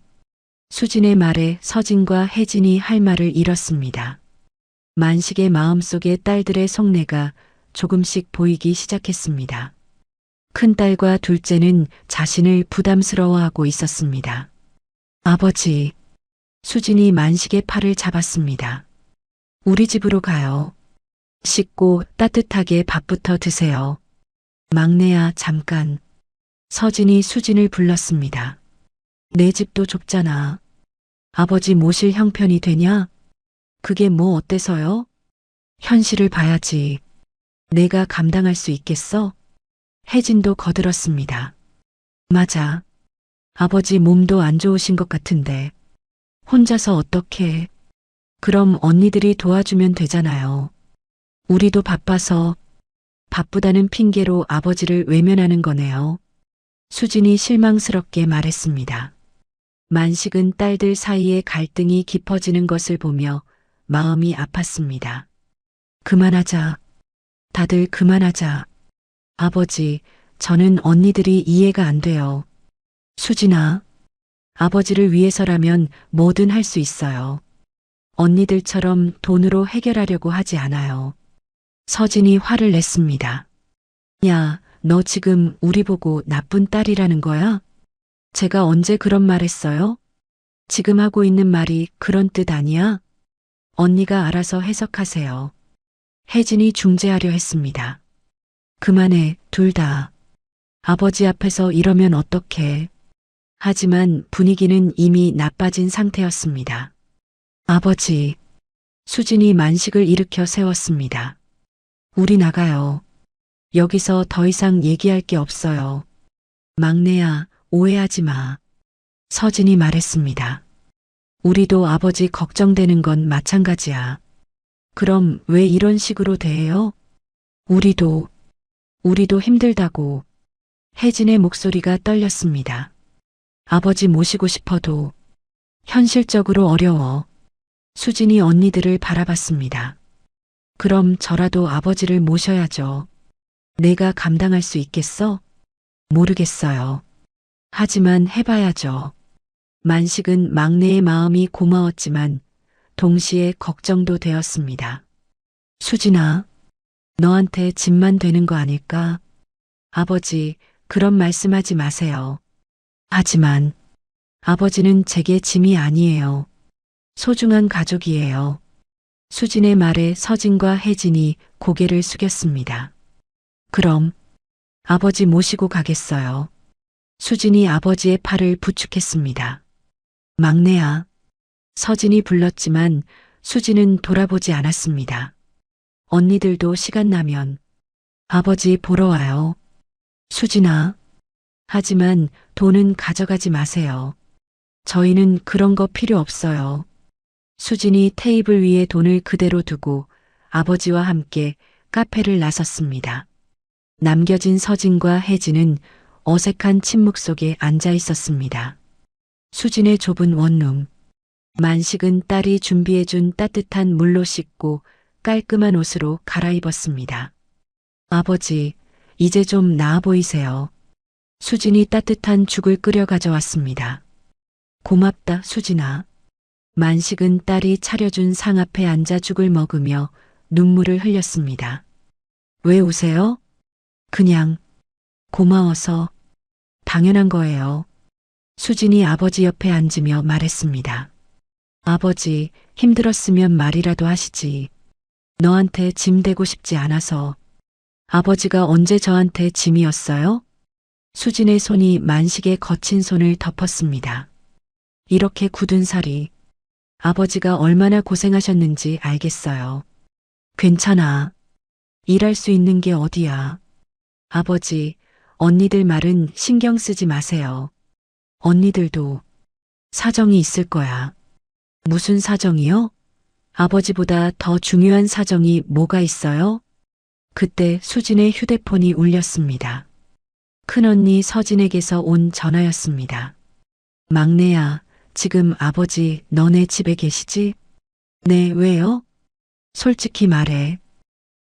수진의 말에 서진과 혜진이 할 말을 잃었습니다. 만식의 마음속에 딸들의 속내가 조금씩 보이기 시작했습니다. 큰딸과 둘째는 자신을 부담스러워하고 있었습니다. 아버지, 수진이 만식의 팔을 잡았습니다. 우리 집으로 가요. 씻고 따뜻하게 밥부터 드세요. 막내야, 잠깐. 서진이 수진을 불렀습니다. 내 집도 좁잖아. 아버지 모실 형편이 되냐? 그게 뭐 어때서요? 현실을 봐야지. 내가 감당할 수 있겠어? 혜진도 거들었습니다. 맞아. 아버지 몸도 안 좋으신 것 같은데. 혼자서 어떻게. 그럼 언니들이 도와주면 되잖아요. 우리도 바빠서. 바쁘다는 핑계로 아버지를 외면하는 거네요. 수진이 실망스럽게 말했습니다. 만식은 딸들 사이에 갈등이 깊어지는 것을 보며 마음이 아팠습니다. 그만하자. 다들 그만하자. 아버지, 저는 언니들이 이해가 안 돼요. 수진아, 아버지를 위해서라면 뭐든 할 수 있어요. 언니들처럼 돈으로 해결하려고 하지 않아요. 서진이 화를 냈습니다. 야, 너 지금 우리 보고 나쁜 딸이라는 거야? 제가 언제 그런 말 했어요? 지금 하고 있는 말이 그런 뜻 아니야? 언니가 알아서 해석하세요. 혜진이 중재하려 했습니다. 그만해, 둘 다. 아버지 앞에서 이러면 어떡해. 하지만 분위기는 이미 나빠진 상태였습니다. 아버지, 수진이 만식을 일으켜 세웠습니다. 우리 나가요. 여기서 더 이상 얘기할 게 없어요. 막내야, 오해하지 마. 서진이 말했습니다. 우리도 아버지 걱정되는 건 마찬가지야. 그럼 왜 이런 식으로 대해요? 우리도 힘들다고. 혜진의 목소리가 떨렸습니다. 아버지 모시고 싶어도 현실적으로 어려워. 수진이 언니들을 바라봤습니다. 그럼 저라도 아버지를 모셔야죠. 내가 감당할 수 있겠어? 모르겠어요. 하지만 해봐야죠. 만식은 막내의 마음이 고마웠지만 동시에 걱정도 되었습니다. 수진아, 너한테 짐만 되는 거 아닐까? 아버지, 그런 말씀하지 마세요. 하지만 아버지는 제게 짐이 아니에요. 소중한 가족이에요. 수진의 말에 서진과 혜진이 고개를 숙였습니다. 그럼 아버지 모시고 가겠어요. 수진이 아버지의 팔을 부축했습니다. 막내야. 서진이 불렀지만 수진은 돌아보지 않았습니다. 언니들도 시간 나면 아버지 보러 와요. 수진아. 하지만 돈은 가져가지 마세요. 저희는 그런 거 필요 없어요. 수진이 테이블 위에 돈을 그대로 두고 아버지와 함께 카페를 나섰습니다. 남겨진 서진과 혜진은 어색한 침묵 속에 앉아 있었습니다. 수진의 좁은 원룸. 만식은 딸이 준비해준 따뜻한 물로 씻고 깔끔한 옷으로 갈아입었습니다. 아버지, 이제 좀 나아 보이세요. 수진이 따뜻한 죽을 끓여 가져왔습니다. 고맙다, 수진아. 만식은 딸이 차려준 상 앞에 앉아 죽을 먹으며 눈물을 흘렸습니다. 왜 우세요? 그냥 고마워서. 당연한 거예요. 수진이 아버지 옆에 앉으며 말했습니다. 아버지, 힘들었으면 말이라도 하시지. 너한테 짐 되고 싶지 않아서. 아버지가 언제 저한테 짐이었어요? 수진의 손이 만식의 거친 손을 덮었습니다. 이렇게 굳은 살이. 아버지가 얼마나 고생하셨는지 알겠어요. 괜찮아. 일할 수 있는 게 어디야. 아버지, 언니들 말은 신경 쓰지 마세요. 언니들도 사정이 있을 거야. 무슨 사정이요? 아버지보다 더 중요한 사정이 뭐가 있어요? 그때 수진의 휴대폰이 울렸습니다. 큰언니 서진에게서 온 전화였습니다. 막내야, 지금 아버지 너네 집에 계시지? 네, 왜요? 솔직히 말해.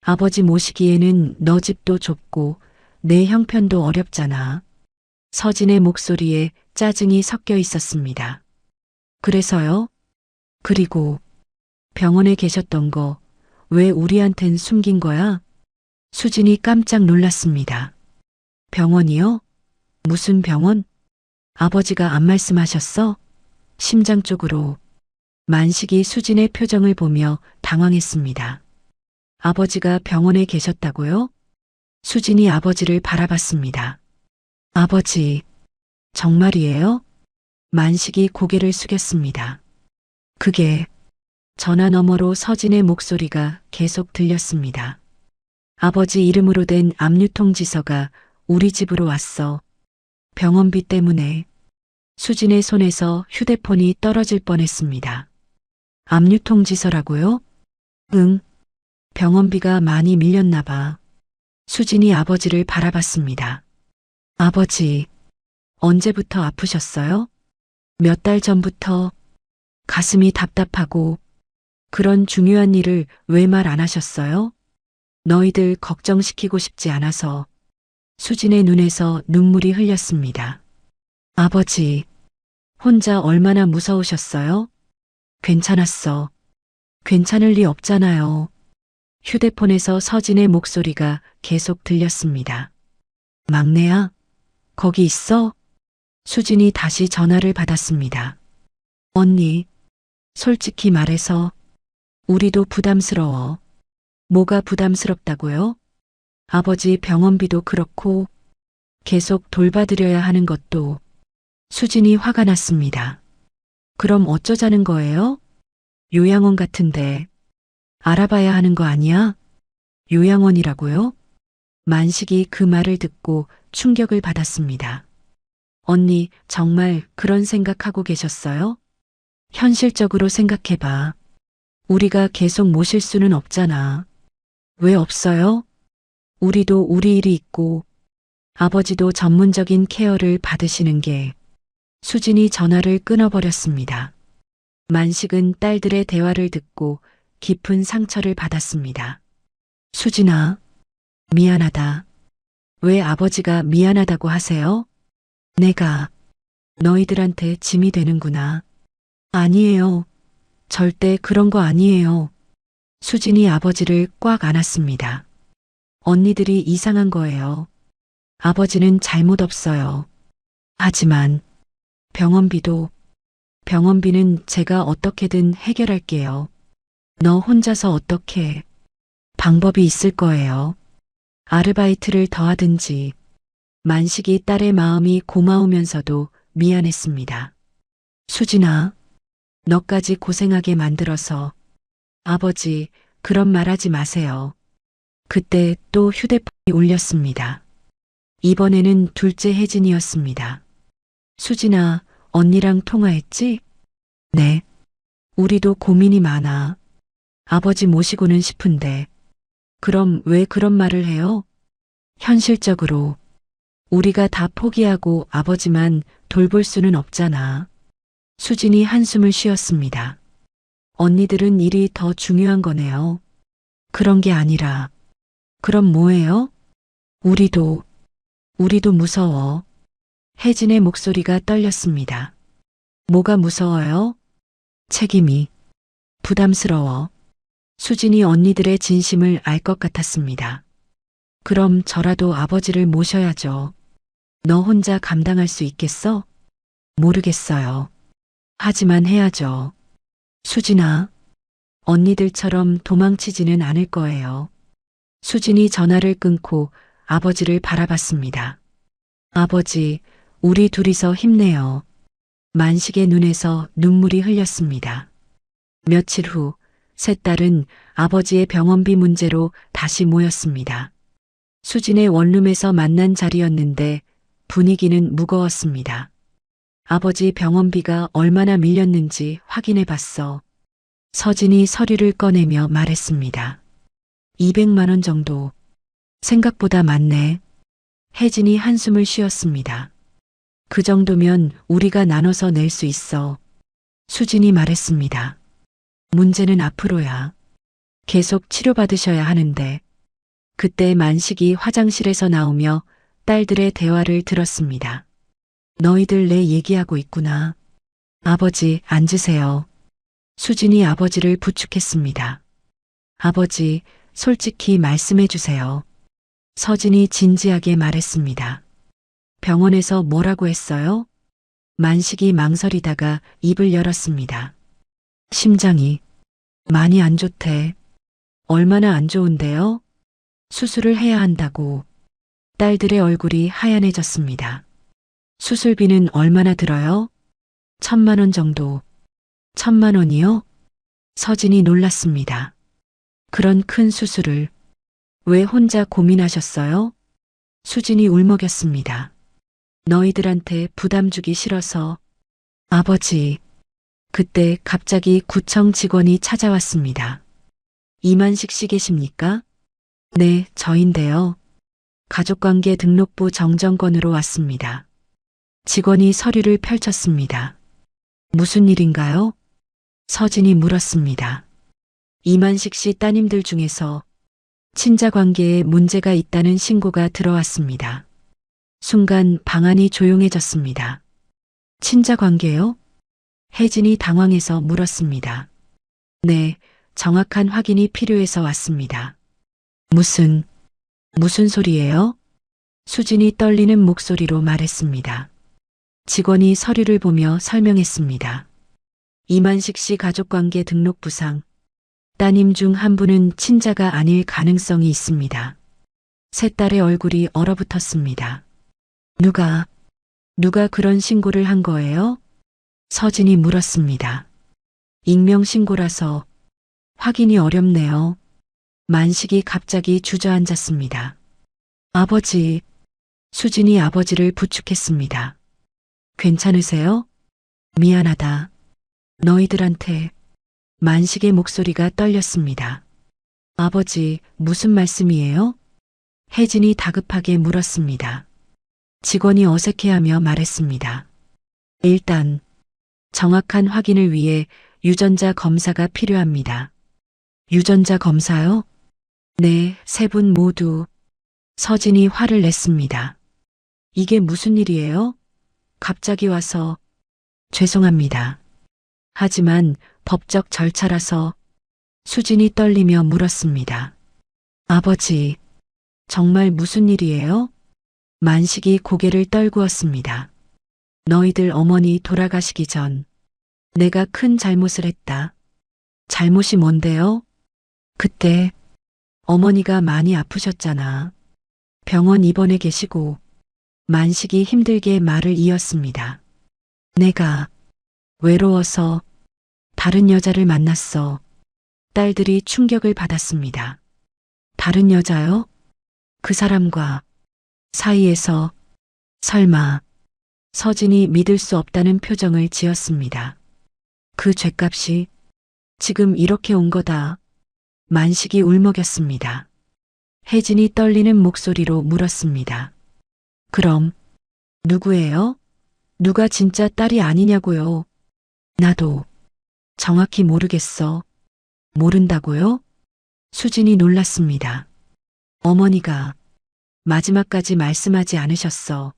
아버지 모시기에는 너 집도 좁고 내 형편도 어렵잖아. 서진의 목소리에 짜증이 섞여 있었습니다. 그래서요? 그리고 병원에 계셨던 거 왜 우리한텐 숨긴 거야? 수진이 깜짝 놀랐습니다. 병원이요? 무슨 병원? 아버지가 안 말씀하셨어? 심장 쪽으로. 만식이 수진의 표정을 보며 당황했습니다. 아버지가 병원에 계셨다고요? 수진이 아버지를 바라봤습니다. 아버지, 정말이에요? 만식이 고개를 숙였습니다. 그게 전화 너머로 서진의 목소리가 계속 들렸습니다. 아버지 이름으로 된 압류통지서가 우리 집으로 왔어. 병원비 때문에. 수진의 손에서 휴대폰이 떨어질 뻔했습니다. 압류통지서라고요? 응. 병원비가 많이 밀렸나 봐. 수진이 아버지를 바라봤습니다. 아버지, 언제부터 아프셨어요? 몇 달 전부터. 가슴이 답답하고 그런 중요한 일을 왜 말 안 하셨어요? 너희들 걱정시키고 싶지 않아서. 수진의 눈에서 눈물이 흘렸습니다. 아버지, 혼자 얼마나 무서우셨어요? 괜찮았어. 괜찮을 리 없잖아요. 휴대폰에서 서진의 목소리가 계속 들렸습니다. 막내야, 거기 있어? 수진이 다시 전화를 받았습니다. 언니, 솔직히 말해서 우리도 부담스러워. 뭐가 부담스럽다고요? 아버지 병원비도 그렇고 계속 돌봐드려야 하는 것도. 수진이 화가 났습니다. 그럼 어쩌자는 거예요? 요양원 같은데. 알아봐야 하는 거 아니야? 요양원이라고요? 만식이 그 말을 듣고 충격을 받았습니다. 언니, 정말 그런 생각하고 계셨어요? 현실적으로 생각해봐. 우리가 계속 모실 수는 없잖아. 왜 없어요? 우리도 우리 일이 있고 아버지도 전문적인 케어를 받으시는 게. 수진이 전화를 끊어버렸습니다. 만식은 딸들의 대화를 듣고 깊은 상처를 받았습니다. 수진아, 미안하다. 왜 아버지가 미안하다고 하세요? 내가 너희들한테 짐이 되는구나. 아니에요. 절대 그런 거 아니에요. 수진이 아버지를 꽉 안았습니다. 언니들이 이상한 거예요. 아버지는 잘못 없어요. 하지만 병원비는 제가 어떻게든 해결할게요. 너 혼자서 어떻게. 방법이 있을 거예요. 아르바이트를 더 하든지. 만식이 딸의 마음이 고마우면서도 미안했습니다. 수진아, 너까지 고생하게 만들어서. 아버지, 그런 말 하지 마세요. 그때 또 휴대폰이 울렸습니다. 이번에는 둘째 혜진이었습니다. 수진아, 언니랑 통화했지? 네. 우리도 고민이 많아. 아버지 모시고는 싶은데. 그럼 왜 그런 말을 해요? 현실적으로. 우리가 다 포기하고 아버지만 돌볼 수는 없잖아. 수진이 한숨을 쉬었습니다. 언니들은 일이 더 중요한 거네요. 그런 게 아니라. 그럼 뭐예요? 우리도 무서워. 혜진의 목소리가 떨렸습니다. 뭐가 무서워요? 책임이. 부담스러워. 수진이 언니들의 진심을 알 것 같았습니다. 그럼 저라도 아버지를 모셔야죠. 너 혼자 감당할 수 있겠어? 모르겠어요. 하지만 해야죠. 수진아, 언니들처럼 도망치지는 않을 거예요. 수진이 전화를 끊고 아버지를 바라봤습니다. 아버지, 우리 둘이서 힘내요. 만식의 눈에서 눈물이 흘렸습니다. 며칠 후, 세 딸은 아버지의 병원비 문제로 다시 모였습니다. 수진의 원룸에서 만난 자리였는데 분위기는 무거웠습니다. 아버지 병원비가 얼마나 밀렸는지 확인해 봤어. 서진이 서류를 꺼내며 말했습니다. 200만 원 정도. 생각보다 많네. 혜진이 한숨을 쉬었습니다. 그 정도면 우리가 나눠서 낼 수 있어. 수진이 말했습니다. 문제는 앞으로야. 계속 치료받으셔야 하는데. 그때 만식이 화장실에서 나오며 딸들의 대화를 들었습니다. 너희들 내 얘기하고 있구나. 아버지, 앉으세요. 수진이 아버지를 부축했습니다. 아버지, 솔직히 말씀해 주세요. 서진이 진지하게 말했습니다. 병원에서 뭐라고 했어요? 만식이 망설이다가 입을 열었습니다. 심장이 많이 안 좋대. 얼마나 안 좋은데요? 수술을 해야 한다고. 딸들의 얼굴이 하얀해졌습니다. 수술비는 얼마나 들어요? 1,000만 원 정도. 1,000만 원이요? 서진이 놀랐습니다. 그런 큰 수술을 왜 혼자 고민하셨어요? 수진이 울먹였습니다. 너희들한테 부담 주기 싫어서. 아버지, 그때 갑자기 구청 직원이 찾아왔습니다. 이만식 씨 계십니까? 네, 저인데요. 가족관계 등록부 정정권으로 왔습니다. 직원이 서류를 펼쳤습니다. 무슨 일인가요? 서진이 물었습니다. 이만식 씨 따님들 중에서 친자 관계에 문제가 있다는 신고가 들어왔습니다. 순간 방안이 조용해졌습니다. 친자 관계요? 혜진이 당황해서 물었습니다. 네, 정확한 확인이 필요해서 왔습니다. 무슨 소리예요? 수진이 떨리는 목소리로 말했습니다. 직원이 서류를 보며 설명했습니다. 이만식 씨 가족관계 등록부상 따님 중 한 분은 친자가 아닐 가능성이 있습니다. 세 딸의 얼굴이 얼어붙었습니다. 누가 그런 신고를 한 거예요? 서진이 물었습니다. 익명신고라서 확인이 어렵네요. 만식이 갑자기 주저앉았습니다. 아버지, 수진이 아버지를 부축했습니다. 괜찮으세요? 미안하다. 너희들한테. 만식의 목소리가 떨렸습니다. 아버지, 무슨 말씀이에요? 혜진이 다급하게 물었습니다. 직원이 어색해하며 말했습니다. 일단 정확한 확인을 위해 유전자 검사가 필요합니다. 유전자 검사요? 네, 세 분 모두. 서진이 화를 냈습니다. 이게 무슨 일이에요? 갑자기 와서. 죄송합니다. 하지만 법적 절차라서. 수진이 떨리며 물었습니다. 아버지, 정말 무슨 일이에요? 만식이 고개를 떨구었습니다. 너희들 어머니 돌아가시기 전 내가 큰 잘못을 했다. 잘못이 뭔데요? 그때 어머니가 많이 아프셨잖아. 병원 입원해 계시고. 만식이 힘들게 말을 이었습니다. 내가 외로워서 다른 여자를 만났어. 딸들이 충격을 받았습니다. 다른 여자요? 그 사람과 사이에서 설마. 서진이 믿을 수 없다는 표정을 지었습니다. 그 죗값이 지금 이렇게 온 거다. 만식이 울먹였습니다. 혜진이 떨리는 목소리로 물었습니다. 그럼 누구예요? 누가 진짜 딸이 아니냐고요? 나도 정확히 모르겠어. 모른다고요? 수진이 놀랐습니다. 어머니가 마지막까지 말씀하지 않으셨어.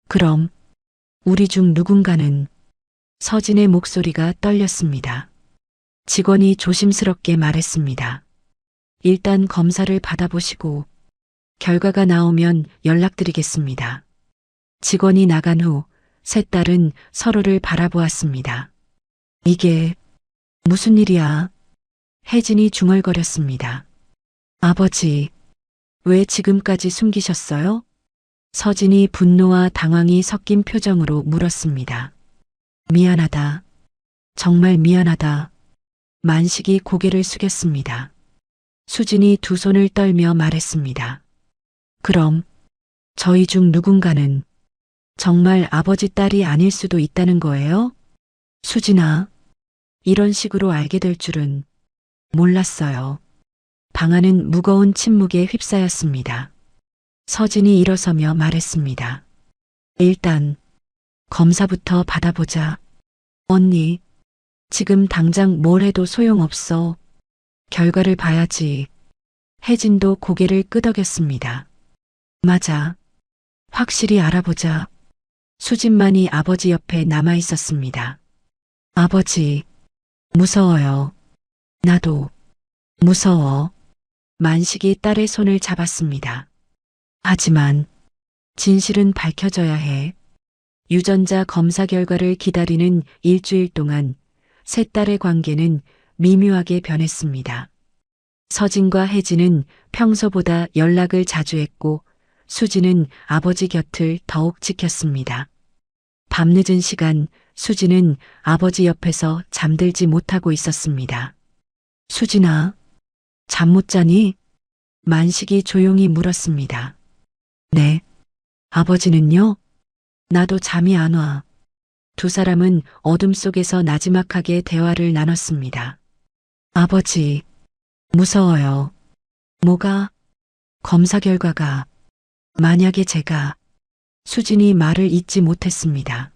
그럼 우리 중 누군가는. 서진의 목소리가 떨렸습니다. 직원이 조심스럽게 말했습니다. 일단 검사를 받아보시고 결과가 나오면 연락드리겠습니다. 직원이 나간 후 세 딸은 서로를 바라보았습니다. 이게 무슨 일이야? 혜진이 중얼거렸습니다. 아버지, 왜 지금까지 숨기셨어요? 서진이 분노와 당황이 섞인 표정으로 물었습니다. 미안하다. 정말 미안하다. 만식이 고개를 숙였습니다. 수진이 두 손을 떨며 말했습니다. 그럼 저희 중 누군가는 정말 아버지 딸이 아닐 수도 있다는 거예요? 수진아, 이런 식으로 알게 될 줄은 몰랐어요. 방 안은 무거운 침묵에 휩싸였습니다. 서진이 일어서며 말했습니다. 일단 검사부터 받아보자. 언니, 지금 당장 뭘 해도 소용없어. 결과를 봐야지. 혜진도 고개를 끄덕였습니다. 맞아. 확실히 알아보자. 수진만이 아버지 옆에 남아 있었습니다. 아버지, 무서워요. 나도 무서워. 만식이 딸의 손을 잡았습니다. 하지만 진실은 밝혀져야 해. 유전자 검사 결과를 기다리는 일주일 동안 세 딸의 관계는 미묘하게 변했습니다. 서진과 혜진은 평소보다 연락을 자주 했고 수진은 아버지 곁을 더욱 지켰습니다. 밤늦은 시간 수진은 아버지 옆에서 잠들지 못하고 있었습니다. 수진아, 잠 못 자니? 만식이 조용히 물었습니다. 네. 아버지는요? 나도 잠이 안 와. 두 사람은 어둠 속에서 나지막하게 대화를 나눴습니다. 아버지, 무서워요. 뭐가? 검사 결과가. 만약에 제가. 수진이 말을 잇지 못했습니다.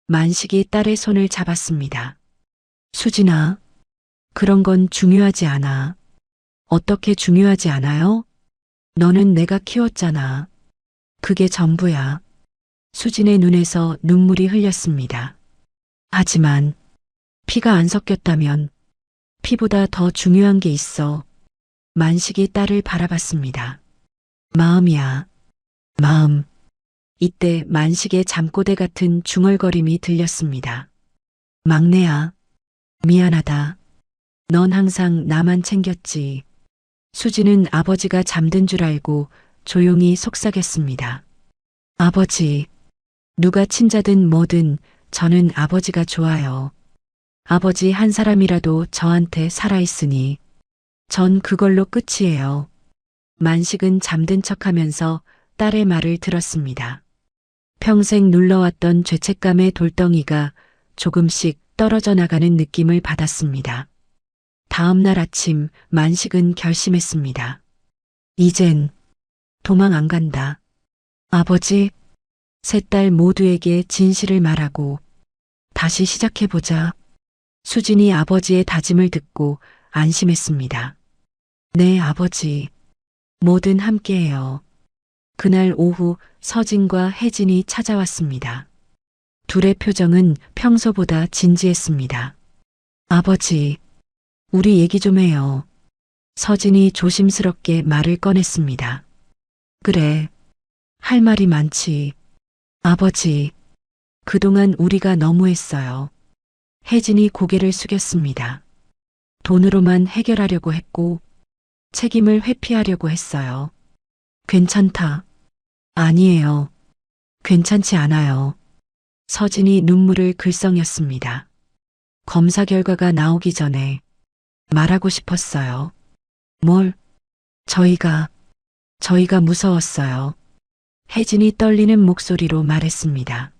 만식이 딸의 손을 잡았습니다. 수진아, 그런 건 중요하지 않아. 어떻게 중요하지 않아요? 너는 내가 키웠잖아. 그게 전부야. 수진의 눈에서 눈물이 흘렸습니다. 하지만 피가 안 섞였다면 피보다 더 중요한 게 있어. 만식이 딸을 바라봤습니다. 마음이야. 마음. 이때 만식의 잠꼬대 같은 중얼거림이 들렸습니다. 막내야. 미안하다. 넌 항상 나만 챙겼지. 수지는 아버지가 잠든 줄 알고 조용히 속삭였습니다. 아버지, 누가 친자든 뭐든 저는 아버지가 좋아요. 아버지 한 사람이라도 저한테 살아있으니 전 그걸로 끝이에요. 만식은 잠든 척하면서 딸의 말을 들었습니다. 평생 눌러왔던 죄책감의 돌덩이가 조금씩 떨어져 나가는 느낌을 받았습니다. 다음 날 아침 만식은 결심했습니다. 이젠 도망 안 간다. 아버지, 세 딸 모두에게 진실을 말하고 다시 시작해보자. 수진이 아버지의 다짐을 듣고 안심했습니다. 네, 아버지. 뭐든 함께해요. 그날 오후 서진과 혜진이 찾아왔습니다. 둘의 표정은 평소보다 진지했습니다. 아버지, 우리 얘기 좀 해요. 서진이 조심스럽게 말을 꺼냈습니다. 그래, 할 말이 많지. 아버지, 그동안 우리가 너무했어요. 혜진이 고개를 숙였습니다. 돈으로만 해결하려고 했고 책임을 회피하려고 했어요. 괜찮다. 아니에요. 괜찮지 않아요. 서진이 눈물을 글썽였습니다. 검사 결과가 나오기 전에 말하고 싶었어요. 뭘? 저희가 무서웠어요. 혜진이 떨리는 목소리로 말했습니다.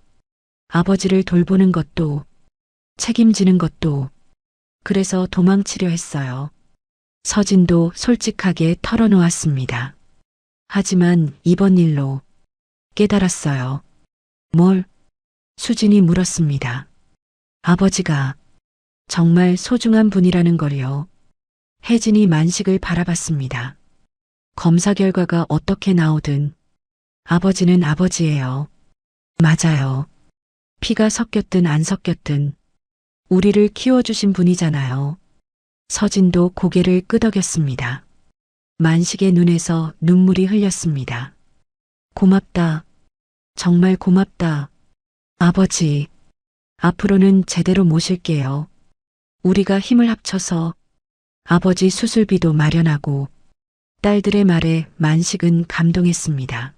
아버지를 돌보는 것도 책임지는 것도 그래서 도망치려 했어요. 서진도 솔직하게 털어놓았습니다. 하지만 이번 일로 깨달았어요. 뭘? 수진이 물었습니다. 아버지가 정말 소중한 분이라는 걸요. 혜진이 만식을 바라봤습니다. 검사 결과가 어떻게 나오든 아버지는 아버지예요. 맞아요. 피가 섞였든 안 섞였든 우리를 키워주신 분이잖아요. 서진도 고개를 끄덕였습니다. 만식의 눈에서 눈물이 흘렸습니다. 고맙다. 정말 고맙다. 아버지, 앞으로는 제대로 모실게요. 우리가 힘을 합쳐서 아버지 수술비도 마련하고 딸들의 말에 만식은 감동했습니다.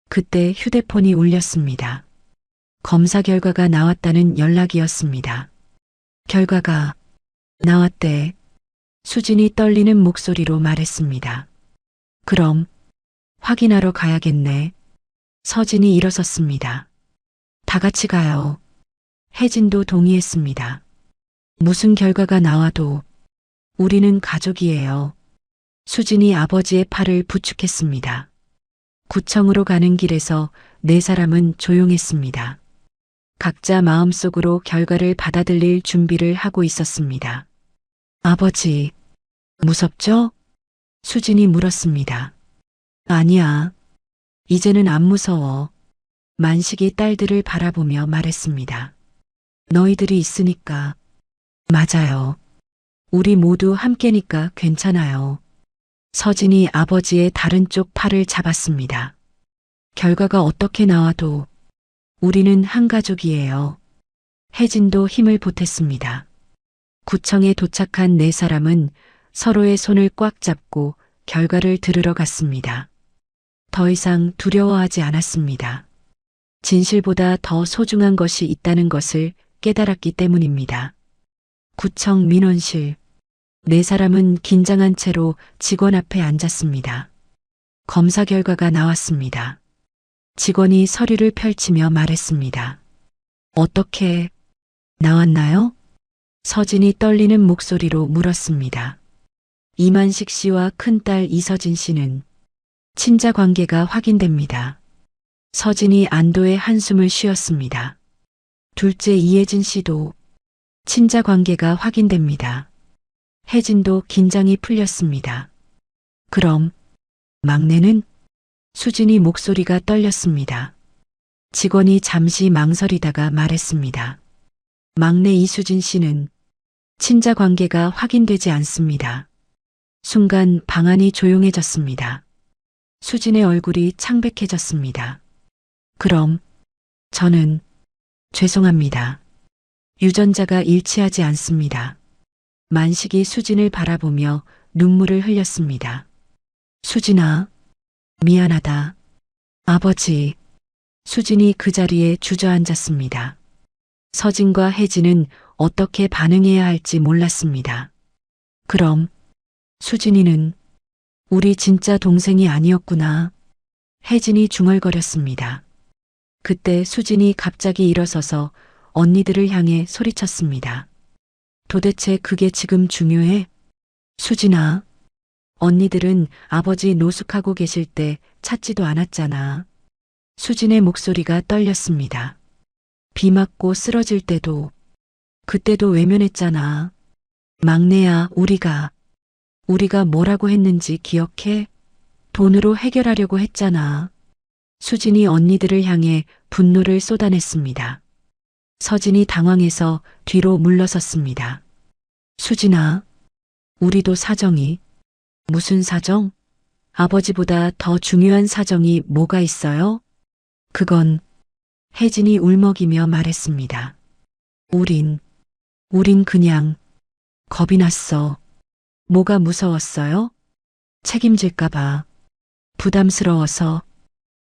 그때 휴대폰이 울렸습니다. 검사 결과가 나왔다는 연락이었습니다. 결과가 나왔대. 수진이 떨리는 목소리로 말했습니다. 그럼 확인하러 가야겠네. 서진이 일어섰습니다. 다 같이 가요. 혜진도 동의했습니다. 무슨 결과가 나와도 우리는 가족이에요. 수진이 아버지의 팔을 부축했습니다. 구청으로 가는 길에서 네 사람은 조용했습니다. 각자 마음속으로 결과를 받아들일 준비를 하고 있었습니다. 아버지, 무섭죠? 수진이 물었습니다. 아니야. 이제는 안 무서워. 만식이 딸들을 바라보며 말했습니다. 너희들이 있으니까. 맞아요. 우리 모두 함께니까 괜찮아요. 서진이 아버지의 다른 쪽 팔을 잡았습니다. 결과가 어떻게 나와도 우리는 한 가족이에요. 혜진도 힘을 보탰습니다. 구청에 도착한 네 사람은 서로의 손을 꽉 잡고 결과를 들으러 갔습니다. 더 이상 두려워하지 않았습니다. 진실보다 더 소중한 것이 있다는 것을 깨달았기 때문입니다. 구청 민원실. 네 사람은 긴장한 채로 직원 앞에 앉았습니다. 검사 결과가 나왔습니다. 직원이 서류를 펼치며 말했습니다. 어떻게 나왔나요? 서진이 떨리는 목소리로 물었습니다. 이만식 씨와 큰딸 이서진 씨는 친자 관계가 확인됩니다. 서진이 안도의 한숨을 쉬었습니다. 둘째 이혜진 씨도 친자 관계가 확인됩니다. 혜진도 긴장이 풀렸습니다. 그럼 막내는? 수진이 목소리가 떨렸습니다. 직원이 잠시 망설이다가 말했습니다. 막내 이수진 씨는 친자 관계가 확인되지 않습니다. 순간 방안이 조용해졌습니다. 수진의 얼굴이 창백해졌습니다. 그럼 저는 죄송합니다. 유전자가 일치하지 않습니다. 만식이 수진을 바라보며 눈물을 흘렸습니다. 수진아, 미안하다. 아버지. 수진이 그 자리에 주저앉았습니다. 서진과 혜진은 어떻게 반응해야 할지 몰랐습니다. 그럼 수진이는 우리 진짜 동생이 아니었구나. 혜진이 중얼거렸습니다. 그때 수진이 갑자기 일어서서 언니들을 향해 소리쳤습니다. 도대체 그게 지금 중요해? 수진아, 언니들은 아버지 노숙하고 계실 때 찾지도 않았잖아. 수진의 목소리가 떨렸습니다. 비 맞고 쓰러질 때도, 그때도 외면했잖아. 막내야, 우리가 뭐라고 했는지 기억해? 돈으로 해결하려고 했잖아. 수진이 언니들을 향해 분노를 쏟아냈습니다. 서진이 당황해서 뒤로 물러섰습니다. 수진아, 우리도 사정이. 무슨 사정? 아버지보다 더 중요한 사정이 뭐가 있어요? 그건 혜진이 울먹이며 말했습니다. 우린 그냥 겁이 났어. 뭐가 무서웠어요? 책임질까봐. 부담스러워서.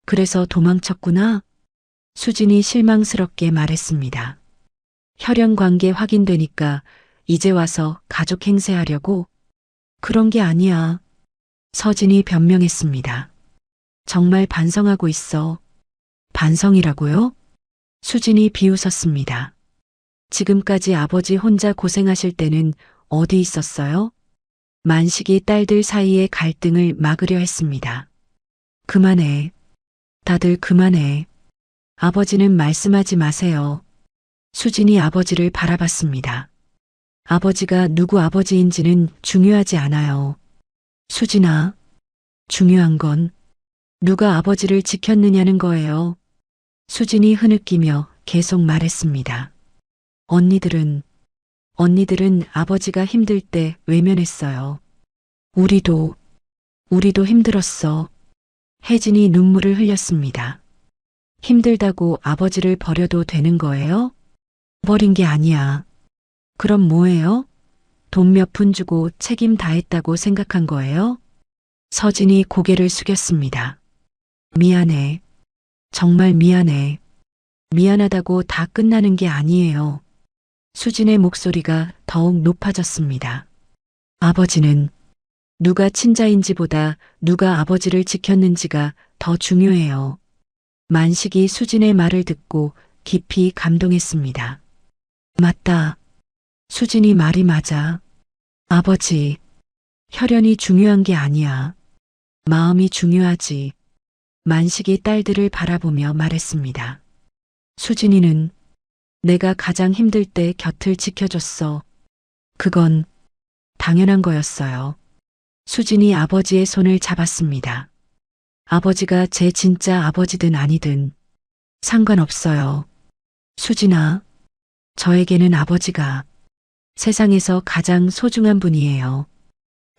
그래서 도망쳤구나. 수진이 실망스럽게 말했습니다. 혈연 관계 확인되니까 이제 와서 가족 행세하려고? 그런 게 아니야. 서진이 변명했습니다. 정말 반성하고 있어. 반성이라고요? 수진이 비웃었습니다. 지금까지 아버지 혼자 고생하실 때는 어디 있었어요? 만식이 딸들 사이의 갈등을 막으려 했습니다. 그만해. 다들 그만해. 아버지는 말씀하지 마세요. 수진이 아버지를 바라봤습니다. 아버지가 누구 아버지인지는 중요하지 않아요. 수진아, 중요한 건 누가 아버지를 지켰느냐는 거예요. 수진이 흐느끼며 계속 말했습니다. 언니들은 아버지가 힘들 때 외면했어요. 우리도 힘들었어. 혜진이 눈물을 흘렸습니다. 힘들다고 아버지를 버려도 되는 거예요? 버린 게 아니야. 그럼 뭐예요? 돈 몇 푼 주고 책임 다했다고 생각한 거예요? 서진이 고개를 숙였습니다. 미안해. 정말 미안해. 미안하다고 다 끝나는 게 아니에요. 수진의 목소리가 더욱 높아졌습니다. 아버지는 누가 친자인지보다 누가 아버지를 지켰는지가 더 중요해요. 만식이 수진의 말을 듣고 깊이 감동했습니다. 맞다. 수진이 말이 맞아. 아버지, 혈연이 중요한 게 아니야. 마음이 중요하지. 만식이 딸들을 바라보며 말했습니다. 수진이는 내가 가장 힘들 때 곁을 지켜줬어. 그건 당연한 거였어요. 수진이 아버지의 손을 잡았습니다. 아버지가 제 진짜 아버지든 아니든 상관없어요. 수진아, 저에게는 아버지가 세상에서 가장 소중한 분이에요.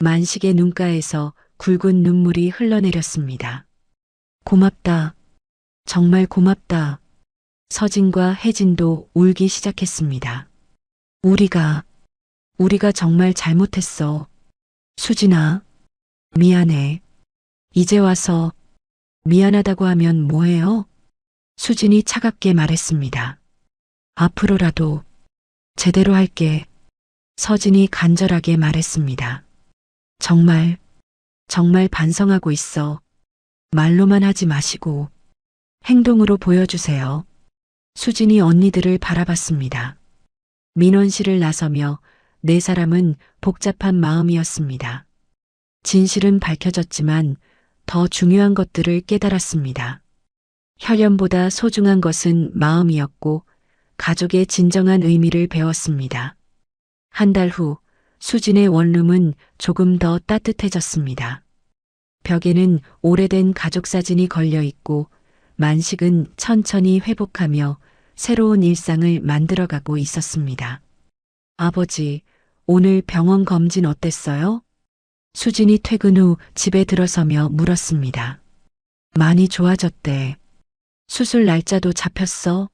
만식의 눈가에서 굵은 눈물이 흘러내렸습니다. 고맙다. 정말 고맙다. 서진과 혜진도 울기 시작했습니다. 우리가 정말 잘못했어. 수진아, 미안해. 이제 와서 미안하다고 하면 뭐해요? 수진이 차갑게 말했습니다. 앞으로라도 제대로 할게. 서진이 간절하게 말했습니다. 정말 반성하고 있어. 말로만 하지 마시고 행동으로 보여주세요. 수진이 언니들을 바라봤습니다. 민원실을 나서며 네 사람은 복잡한 마음이었습니다. 진실은 밝혀졌지만 더 중요한 것들을 깨달았습니다. 혈연보다 소중한 것은 마음이었고 가족의 진정한 의미를 배웠습니다. 한 달 후 수진의 원룸은 조금 더 따뜻해졌습니다. 벽에는 오래된 가족 사진이 걸려 있고 만식은 천천히 회복하며 새로운 일상을 만들어가고 있었습니다. 아버지, 오늘 병원 검진 어땠어요? 수진이 퇴근 후 집에 들어서며 물었습니다. 많이 좋아졌대. 수술 날짜도 잡혔어?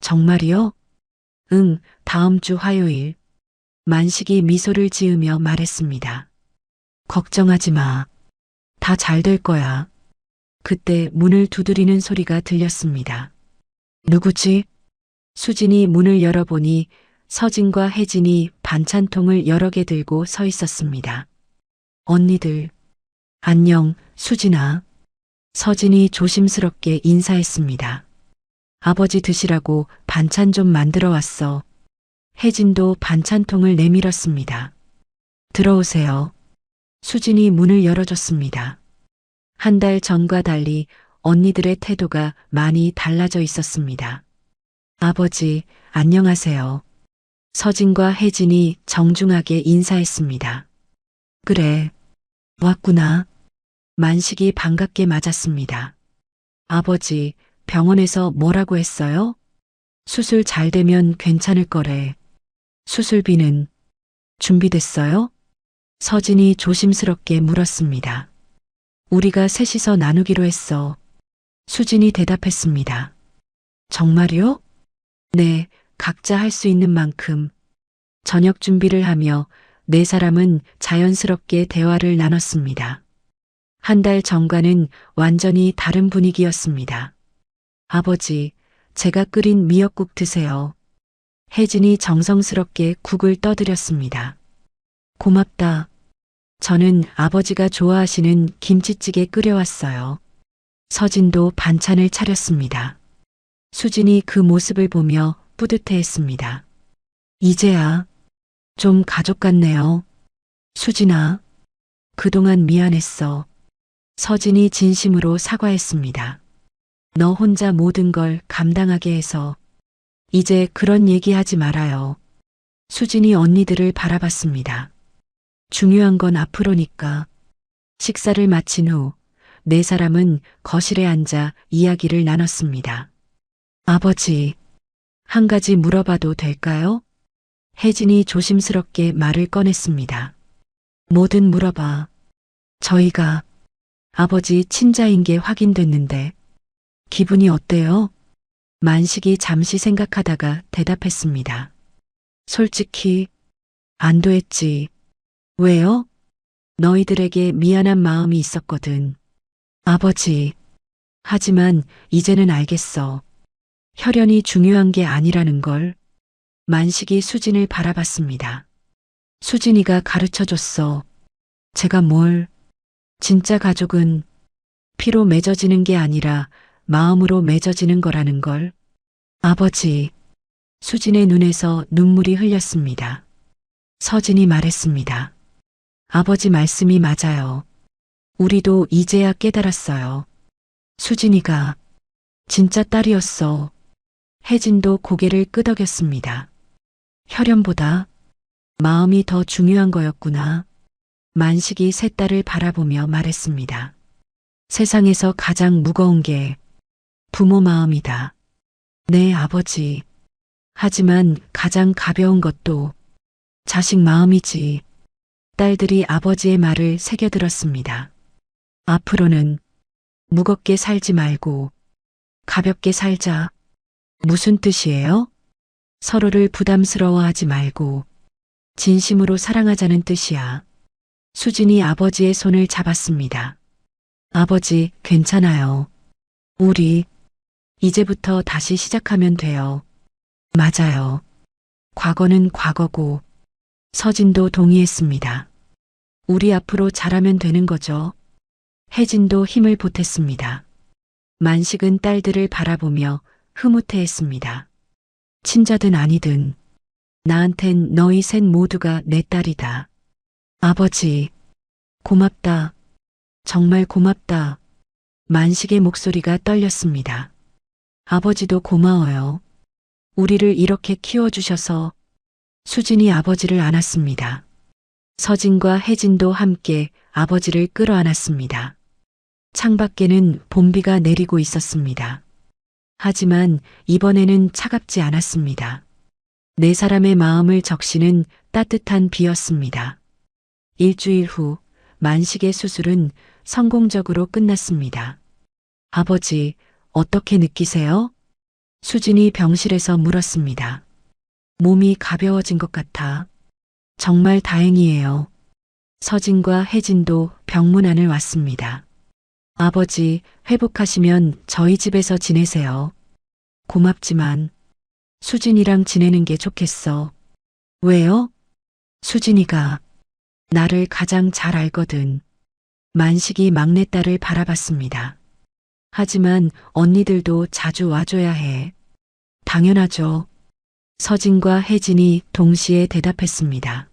정말이요? 응, 다음 주 화요일. 만식이 미소를 지으며 말했습니다. 걱정하지 마. 다 잘 될 거야. 그때 문을 두드리는 소리가 들렸습니다. 누구지? 수진이 문을 열어보니 서진과 혜진이 반찬통을 여러 개 들고 서 있었습니다. 언니들, 안녕, 수진아. 서진이 조심스럽게 인사했습니다. 아버지 드시라고 반찬 좀 만들어 왔어. 혜진도 반찬통을 내밀었습니다. 들어오세요. 수진이 문을 열어줬습니다. 한 달 전과 달리 언니들의 태도가 많이 달라져 있었습니다. 아버지, 안녕하세요. 서진과 혜진이 정중하게 인사했습니다. 그래, 왔구나. 만식이 반갑게 맞았습니다. 아버지, 병원에서 뭐라고 했어요? 수술 잘 되면 괜찮을 거래. 수술비는 준비됐어요? 서진이 조심스럽게 물었습니다. 우리가 셋이서 나누기로 했어. 수진이 대답했습니다. 정말요? 네, 각자 할 수 있는 만큼. 저녁 준비를 하며 네 사람은 자연스럽게 대화를 나눴습니다. 한 달 전과는 완전히 다른 분위기였습니다. 아버지, 제가 끓인 미역국 드세요. 혜진이 정성스럽게 국을 떠드렸습니다. 고맙다. 저는 아버지가 좋아하시는 김치찌개 끓여왔어요. 서진도 반찬을 차렸습니다. 수진이 그 모습을 보며 뿌듯해했습니다. 이제야 좀 가족 같네요. 수진아, 그동안 미안했어. 서진이 진심으로 사과했습니다. 너 혼자 모든 걸 감당하게 해서 이제 그런 얘기하지 말아요. 수진이 언니들을 바라봤습니다. 중요한 건 앞으로니까. 식사를 마친 후 네 사람은 거실에 앉아 이야기를 나눴습니다. 아버지, 한 가지 물어봐도 될까요? 혜진이 조심스럽게 말을 꺼냈습니다. 뭐든 물어봐. 저희가 아버지 친자인 게 확인됐는데 기분이 어때요? 만식이 잠시 생각하다가 대답했습니다. 솔직히 안도했지. 왜요? 너희들에게 미안한 마음이 있었거든. 아버지. 하지만 이제는 알겠어. 혈연이 중요한 게 아니라는 걸. 만식이 수진을 바라봤습니다. 수진이가 가르쳐줬어. 제가 뭘. 진짜 가족은 피로 맺어지는 게 아니라 마음으로 맺어지는 거라는 걸. 아버지. 수진의 눈에서 눈물이 흘렸습니다. 서진이 말했습니다. 아버지 말씀이 맞아요. 우리도 이제야 깨달았어요. 수진이가 진짜 딸이었어. 혜진도 고개를 끄덕였습니다. 혈연보다 마음이 더 중요한 거였구나. 만식이 새 딸을 바라보며 말했습니다. 세상에서 가장 무거운 게 부모 마음이다. 네, 아버지. 하지만 가장 가벼운 것도 자식 마음이지. 딸들이 아버지의 말을 새겨들었습니다. 앞으로는 무겁게 살지 말고 가볍게 살자. 무슨 뜻이에요? 서로를 부담스러워하지 말고 진심으로 사랑하자는 뜻이야. 수진이 아버지의 손을 잡았습니다. 아버지, 괜찮아요. 우리 이제부터 다시 시작하면 돼요. 맞아요. 과거는 과거고 서진도 동의했습니다. 우리 앞으로 잘하면 되는 거죠. 혜진도 힘을 보탰습니다. 만식은 딸들을 바라보며 흐뭇해했습니다. 친자든 아니든 나한텐 너희 셋 모두가 내 딸이다. 아버지, 고맙다. 정말 고맙다. 만식의 목소리가 떨렸습니다. 아버지도 고마워요. 우리를 이렇게 키워주셔서. 수진이 아버지를 안았습니다. 서진과 혜진도 함께 아버지를 끌어안았습니다. 창밖에는 봄비가 내리고 있었습니다. 하지만 이번에는 차갑지 않았습니다. 네 사람의 마음을 적시는 따뜻한 비였습니다. 일주일 후 만식의 수술은 성공적으로 끝났습니다. 아버지, 어떻게 느끼세요? 수진이 병실에서 물었습니다. 몸이 가벼워진 것 같아. 정말 다행이에요. 서진과 혜진도 병문안을 왔습니다. 아버지, 회복하시면 저희 집에서 지내세요. 고맙지만 수진이랑 지내는 게 좋겠어. 왜요? 수진이가 나를 가장 잘 알거든. 만식이 막내딸을 바라봤습니다. 하지만 언니들도 자주 와줘야 해. 당연하죠. 서진과 혜진이 동시에 대답했습니다.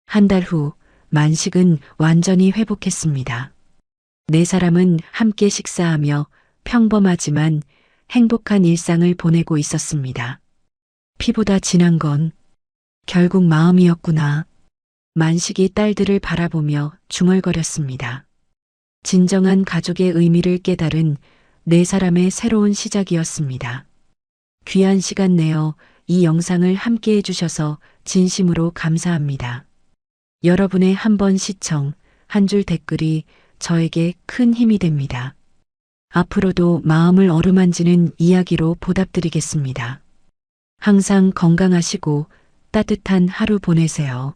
한 달 후 만식은 완전히 회복했습니다. 네 사람은 함께 식사하며 평범하지만 행복한 일상을 보내고 있었습니다. 피보다 진한 건 결국 마음이었구나. 만식이 딸들을 바라보며 중얼거렸습니다. 진정한 가족의 의미를 깨달은 네 사람의 새로운 시작이었습니다. 귀한 시간 내어 이 영상을 함께 해주셔서 진심으로 감사합니다. 여러분의 한 번 시청, 한 줄 댓글이 저에게 큰 힘이 됩니다. 앞으로도 마음을 어루만지는 이야기로 보답드리겠습니다. 항상 건강하시고 따뜻한 하루 보내세요.